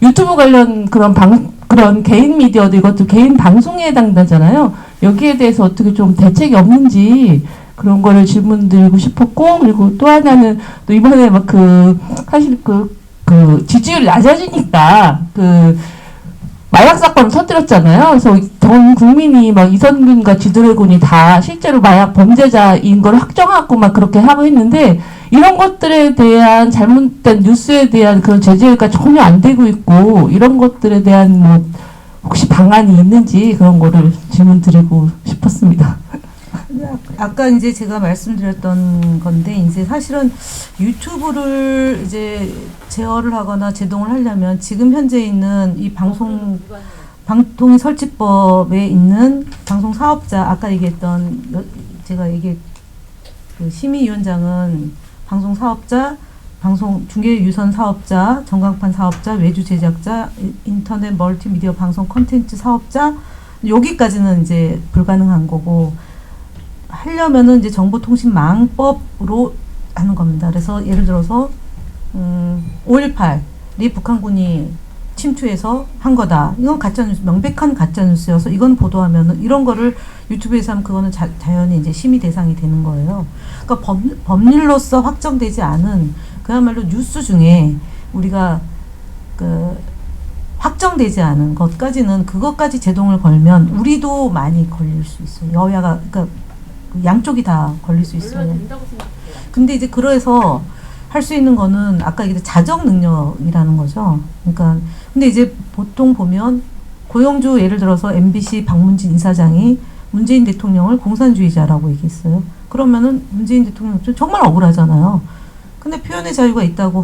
유튜브 관련 그런 개인 미디어도 이것도 개인 방송에 해당되잖아요. 여기에 대해서 어떻게 좀 대책이 없는지 그런 거를 질문드리고 싶었고, 그리고 또 하나는 또 이번에 사실 지지율이 낮아지니까 마약 사건을 터뜨렸잖아요. 그래서 전 국민이 이선균과 지드래곤이 다 실제로 마약 범죄자인 걸 확정하고 그렇게 하고 있는데, 이런 것들에 대한 잘못된 뉴스에 대한 그런 제재가 전혀 안 되고 있고, 이런 것들에 대한 혹시 방안이 있는지 그런 거를 질문 드리고 싶었습니다. 아까 이제 제가 말씀드렸던 건데 이제 사실은 유튜브를 이제 제어를 하거나 제동을 하려면 지금 현재 있는 이 방통 설치법에 있는 방송 사업자 아까 얘기했던 제가 그 심의위원장은 방송 사업자, 방송 중계 유선 사업자, 전광판 사업자, 외주 제작자, 인터넷 멀티미디어 방송 콘텐츠 사업자 여기까지는 이제 불가능한 거고 하려면은 이제 정보통신망법으로 하는 겁니다. 그래서 예를 들어서 5.18이 북한군이 침투해서 한 거다. 이건 가짜뉴스, 명백한 가짜뉴스여서 이건 보도하면은 이런 거를 유튜브에서 하면 그거는 자연히 이제 심의 대상이 되는 거예요. 그러니까 법률로서 확정되지 않은 그야말로 뉴스 중에 우리가 그 확정되지 않은 것까지는 그것까지 제동을 걸면 우리도 많이 걸릴 수 있어요. 여야가 그러니까 양쪽이 다 걸릴 수 있어요. 근데 이제 그래서 할 수 있는 거는 아까 얘기했던 자정 능력이라는 거죠. 그러니까 근데 이제 보통 보면 고영주 예를 들어서 MBC 박문진 이사장이 문재인 대통령을 공산주의자라고 얘기했어요. 그러면은 문재인 대통령 정말 억울하잖아요. 근데 표현의 자유가 있다고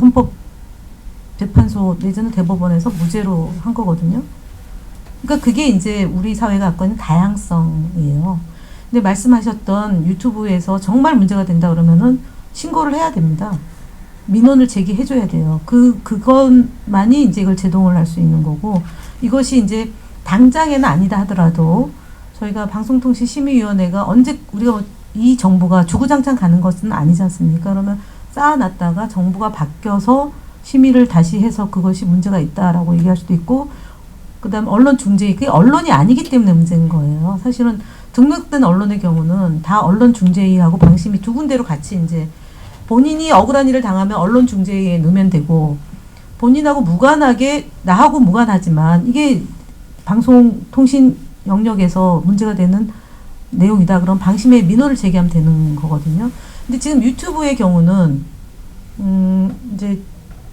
헌법재판소 내지는 대법원에서 무죄로 한 거거든요. 그러니까 그게 이제 우리 사회가 갖고 있는 다양성이에요. 근데 말씀하셨던 유튜브에서 정말 문제가 된다 그러면은 신고를 해야 됩니다. 민원을 제기해줘야 돼요. 그것만이 이제 이걸 제동을 할 수 있는 거고, 이것이 이제 당장에는 아니다 하더라도 저희가 방송통신심의위원회가 언제 우리가 이 정부가 주구장창 가는 것은 아니지 않습니까? 그러면 쌓아놨다가 정부가 바뀌어서 심의를 다시 해서 그것이 문제가 있다라고 얘기할 수도 있고, 그 다음 언론 중재, 그게 언론이 아니기 때문에 문제인 거예요. 사실은 등록된 언론의 경우는 다 언론 중재위하고 방심위 두 군데로 같이 이제 본인이 억울한 일을 당하면 언론 중재위에 넣으면 되고, 본인하고 무관하게 나하고 무관하지만 이게 방송통신 영역에서 문제가 되는 내용이다. 그럼 방심위에 민원을 제기하면 되는 거거든요. 근데 지금 유튜브의 경우는 이제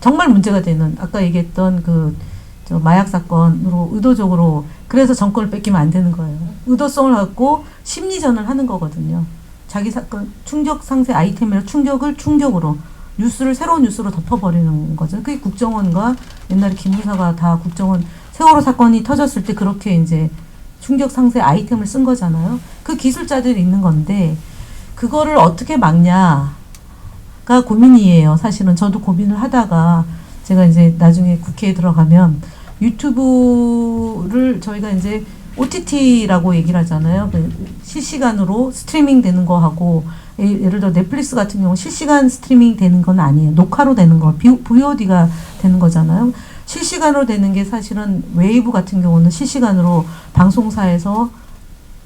정말 문제가 되는 아까 얘기했던 저 마약 사건으로 의도적으로 그래서 정권을 뺏기면 안 되는 거예요. 의도성을 갖고 심리전을 하는 거거든요. 자기 사건 충격 상세 아이템이라 충격을 충격으로 뉴스를 새로운 뉴스로 덮어버리는 거죠. 그게 국정원과 옛날에 김무사가 다 국정원 세월호 사건이 터졌을 때 그렇게 이제 충격 상세 아이템을 쓴 거잖아요. 그 기술자들이 있는 건데 그거를 어떻게 막냐가 고민이에요. 사실은 저도 고민을 하다가 제가 이제 나중에 국회에 들어가면 유튜브를 저희가 이제 OTT라고 얘기를 하잖아요. 실시간으로 스트리밍 되는 거 하고 예를 들어 넷플릭스 같은 경우 실시간 스트리밍 되는 건 아니에요. 녹화로 되는 거, VOD가 되는 거잖아요. 실시간으로 되는 게 사실은 웨이브 같은 경우는 실시간으로 방송사에서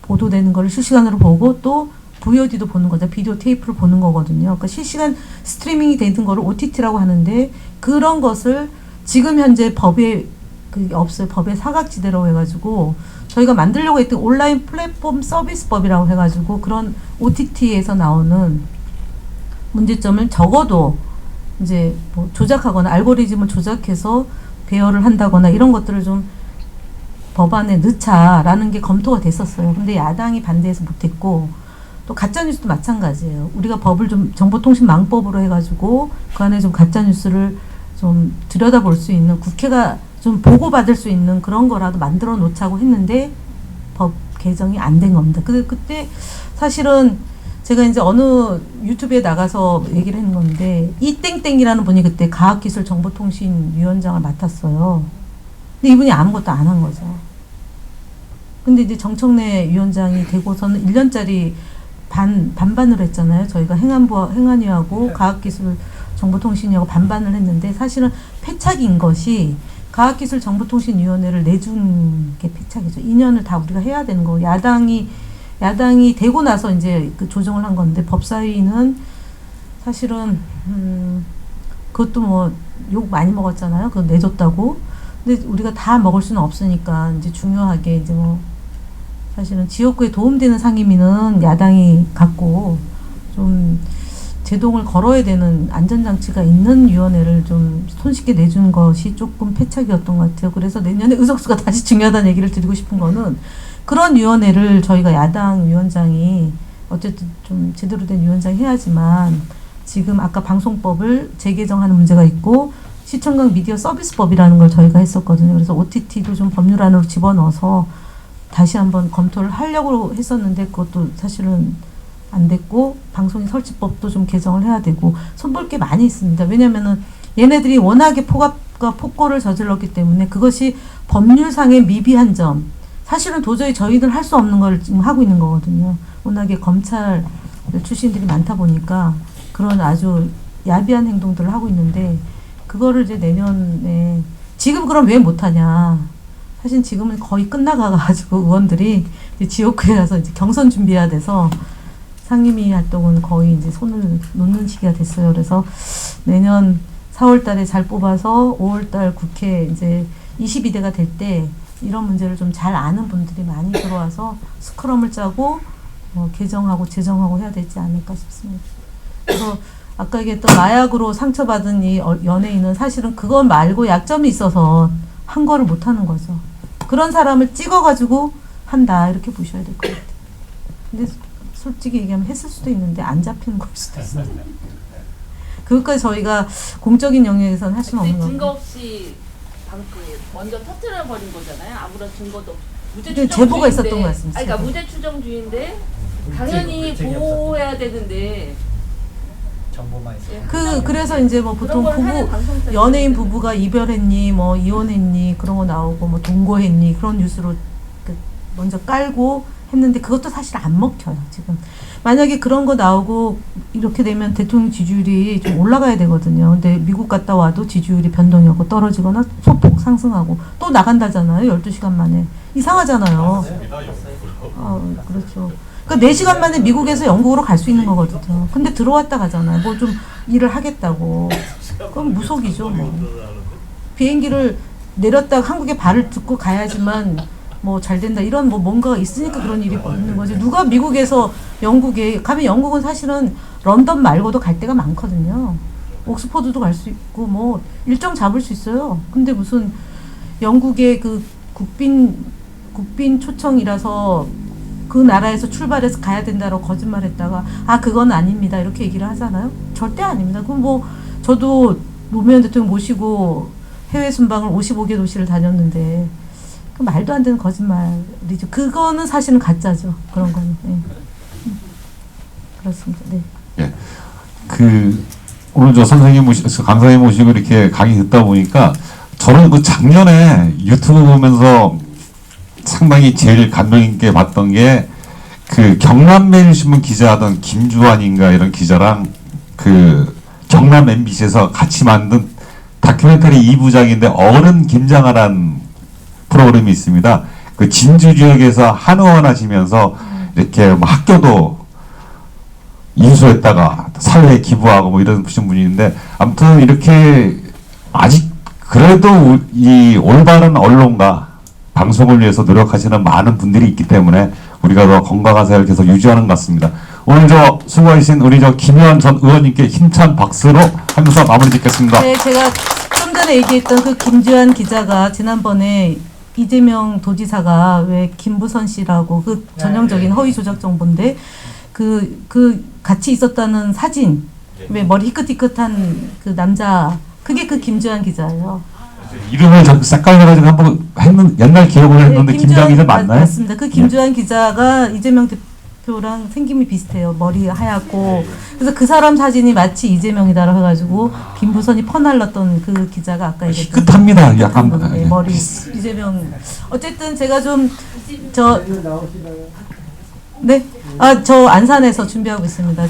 보도되는 거를 실시간으로 보고 또 VOD도 보는 거죠. 비디오 테이프를 보는 거거든요. 그러니까 실시간 스트리밍이 되는 거를 OTT라고 하는데 그런 것을 지금 현재 법에 그게 없어요. 법의 사각지대로 해가지고 저희가 만들려고 했던 온라인 플랫폼 서비스법이라고 해가지고 그런 OTT에서 나오는 문제점을 적어도 이제 뭐 조작하거나 알고리즘을 조작해서 배열을 한다거나 이런 것들을 좀 법안에 넣자라는 게 검토가 됐었어요. 근데 야당이 반대해서 못했고 또 가짜뉴스도 마찬가지예요. 우리가 법을 좀 정보통신망법으로 해가지고 그 안에 좀 가짜뉴스를 좀 들여다볼 수 있는 국회가 좀 보고받을 수 있는 그런 거라도 만들어 놓자고 했는데 법 개정이 안 된 겁니다. 그때 사실은 제가 이제 어느 유튜브에 나가서 얘기를 했는 건데 이땡땡이라는 분이 그때 과학기술정보통신위원장을 맡았어요. 근데 이분이 아무것도 안 한 거죠. 근데 이제 정청래 위원장이 되고서는 1년짜리 반반으로 했잖아요. 저희가 행안위하고 과학기술정보통신위하고 반반을 했는데 사실은 패착인 것이 과학기술정보통신위원회를 내준 게 패착이죠. 2년을 다 우리가 해야 되는 거. 야당이 되고 나서 이제 그 조정을 한 건데 법사위는 사실은 그것도 뭐 욕 많이 먹었잖아요. 그거 내줬다고. 근데 우리가 다 먹을 수는 없으니까 이제 중요하게 이제 뭐 사실은 지역구에 도움되는 상임위는 야당이 갖고 좀 제동을 걸어야 되는 안전장치가 있는 위원회를 좀 손쉽게 내준 것이 조금 패착이었던 것 같아요. 그래서 내년에 의석수가 다시 중요하다는 얘기를 드리고 싶은 거는 그런 위원회를 저희가 야당 위원장이 어쨌든 좀 제대로 된 위원장이 해야지만 지금 아까 방송법을 재개정하는 문제가 있고 시청각 미디어 서비스법이라는 걸 저희가 했었거든요. 그래서 OTT도 좀 법률 안으로 집어넣어서 다시 한번 검토를 하려고 했었는데 그것도 사실은 안 됐고 방송인 설치법도 좀 개정을 해야 되고 손볼 게 많이 있습니다. 왜냐면은 얘네들이 워낙에 폭압과 폭거를 저질렀기 때문에 그것이 법률상의 미비한 점 사실은 도저히 저희들 할 수 없는 걸 지금 하고 있는 거거든요. 워낙에 검찰 출신들이 많다 보니까 그런 아주 야비한 행동들을 하고 있는데 그거를 이제 내년에 지금 그럼 왜 못하냐. 사실 지금은 거의 끝나가가지고 의원들이 이제 지역구에 가서 이제 경선 준비해야 돼서 상임위 활동은 거의 이제 손을 놓는 시기가 됐어요. 그래서 내년 4월 달에 잘 뽑아서 5월 달 국회 이제 22대가 될 때 이런 문제를 좀 잘 아는 분들이 많이 들어와서 스크럼을 짜고 개정하고 제정하고 해야 되지 않을까 싶습니다. 그래서 아까 얘기했던 마약으로 상처받은 이 연예인은 사실은 그것 말고 약점이 있어서 한 거를 못 하는 거죠. 그런 사람을 찍어가지고 한다 이렇게 보셔야 될 것 같아요. 근데 솔직히 얘기하면 했을 수도 있는데 안 잡히는 걸 수도 있어요. 그것까지 저희가 공적인 영역에서는 할 수는 없는 근데 거고. 증거 없이 먼저 터뜨려 버린 거잖아요. 아무런 증거도 무죄 근데 추정 제보가 주의인데, 있었던 것 같습니다. 그러니까 무죄 추정주의인데 당연히 보호해야 되는데 정보만 있어요. 그래서 이제 뭐 보통 그런 걸 하는 부부 방송사들이 연예인 있는데. 부부가 이별했니 뭐 이혼했니 그런 거 나오고 뭐 동거했니 그런 뉴스로 먼저 깔고 했는데 그것도 사실 안 먹혀요 지금. 만약에 그런 거 나오고 이렇게 되면 대통령 지지율이 좀 올라가야 되거든요. 근데 미국 갔다 와도 지지율이 변동이 없고 떨어지거나 소폭 상승하고 또 나간다잖아요. 12시간 만에. 이상하잖아요. 그렇죠. 그러니까 4시간 만에 미국에서 영국으로 갈 수 있는 거거든요. 근데 들어왔다 가잖아요. 뭐 좀 일을 하겠다고. 그럼 무속이죠. 뭐. 비행기를 내렸다가 한국에 발을 딛고 가야지만 뭐 잘 된다 이런 뭐 뭔가가 있으니까 그런 일이 있는 거지. 누가 미국에서 영국에 가면 영국은 사실은 런던 말고도 갈 데가 많거든요. 옥스퍼드도 갈 수 있고 뭐 일정 잡을 수 있어요. 근데 무슨 영국의 그 국빈 초청이라서 그 나라에서 출발해서 가야 된다고 거짓말했다가 그건 아닙니다 이렇게 얘기를 하잖아요. 절대 아닙니다. 그럼 뭐 저도 노무현 대통령 모시고 해외 순방을 55개 도시를 다녔는데 그 말도 안 되는 거짓말이죠. 그거는 사실은 가짜죠. 그런 거는. 네. 그렇습니다. 네. 예. 오늘 저 선생님 강사님 모시고 이렇게 강의 듣다 보니까 저는 그 작년에 유튜브 보면서 상당히 제일 감명 있게 봤던 게 경남매일신문 기자하던 김주환인가 이런 기자랑 경남 MBC에서 같이 만든 다큐멘터리 2부작인데 어른 김장하라는 프로그램이 있습니다. 그 진주 지역에서 한의원 하시면서 이렇게 뭐 학교도 인수했다가 사회에 기부하고 뭐 이런 분인데 아무튼 이렇게 아직 그래도 이 올바른 언론과 방송을 위해서 노력하시는 많은 분들이 있기 때문에 우리가 더 건강한 사회를 계속 유지하는 것 같습니다. 오늘 수고하신 우리 김유한 전 의원님께 힘찬 박수로 하면서 마무리 짓겠습니다. 네, 제가 좀 전에 얘기했던 그 김주환 기자가 지난번에 이재명 도지사가 왜 김부선 씨라고 그 전형적인 허위 조작 정보인데 그 같이 있었다는 사진 왜 머리 희끗희끗한 그 남자 그게 그 김주환 기자예요. 이름을 헷갈려가지고 한번 옛날 기억을 했는데 김주환 기자 맞나요? 맞습니다. 그 김주환 기자가 이재명 대표랑 생김이 비슷해요. 머리 하얗고. 그래서 그 사람 사진이 마치 이재명이다 해가지고 김부선이 퍼날랐던 그 기자가 아까 얘기했던 희끗합니다. 약간 네, 머리 이재명. 어쨌든 제가 좀 저 안산에서 준비하고 있습니다.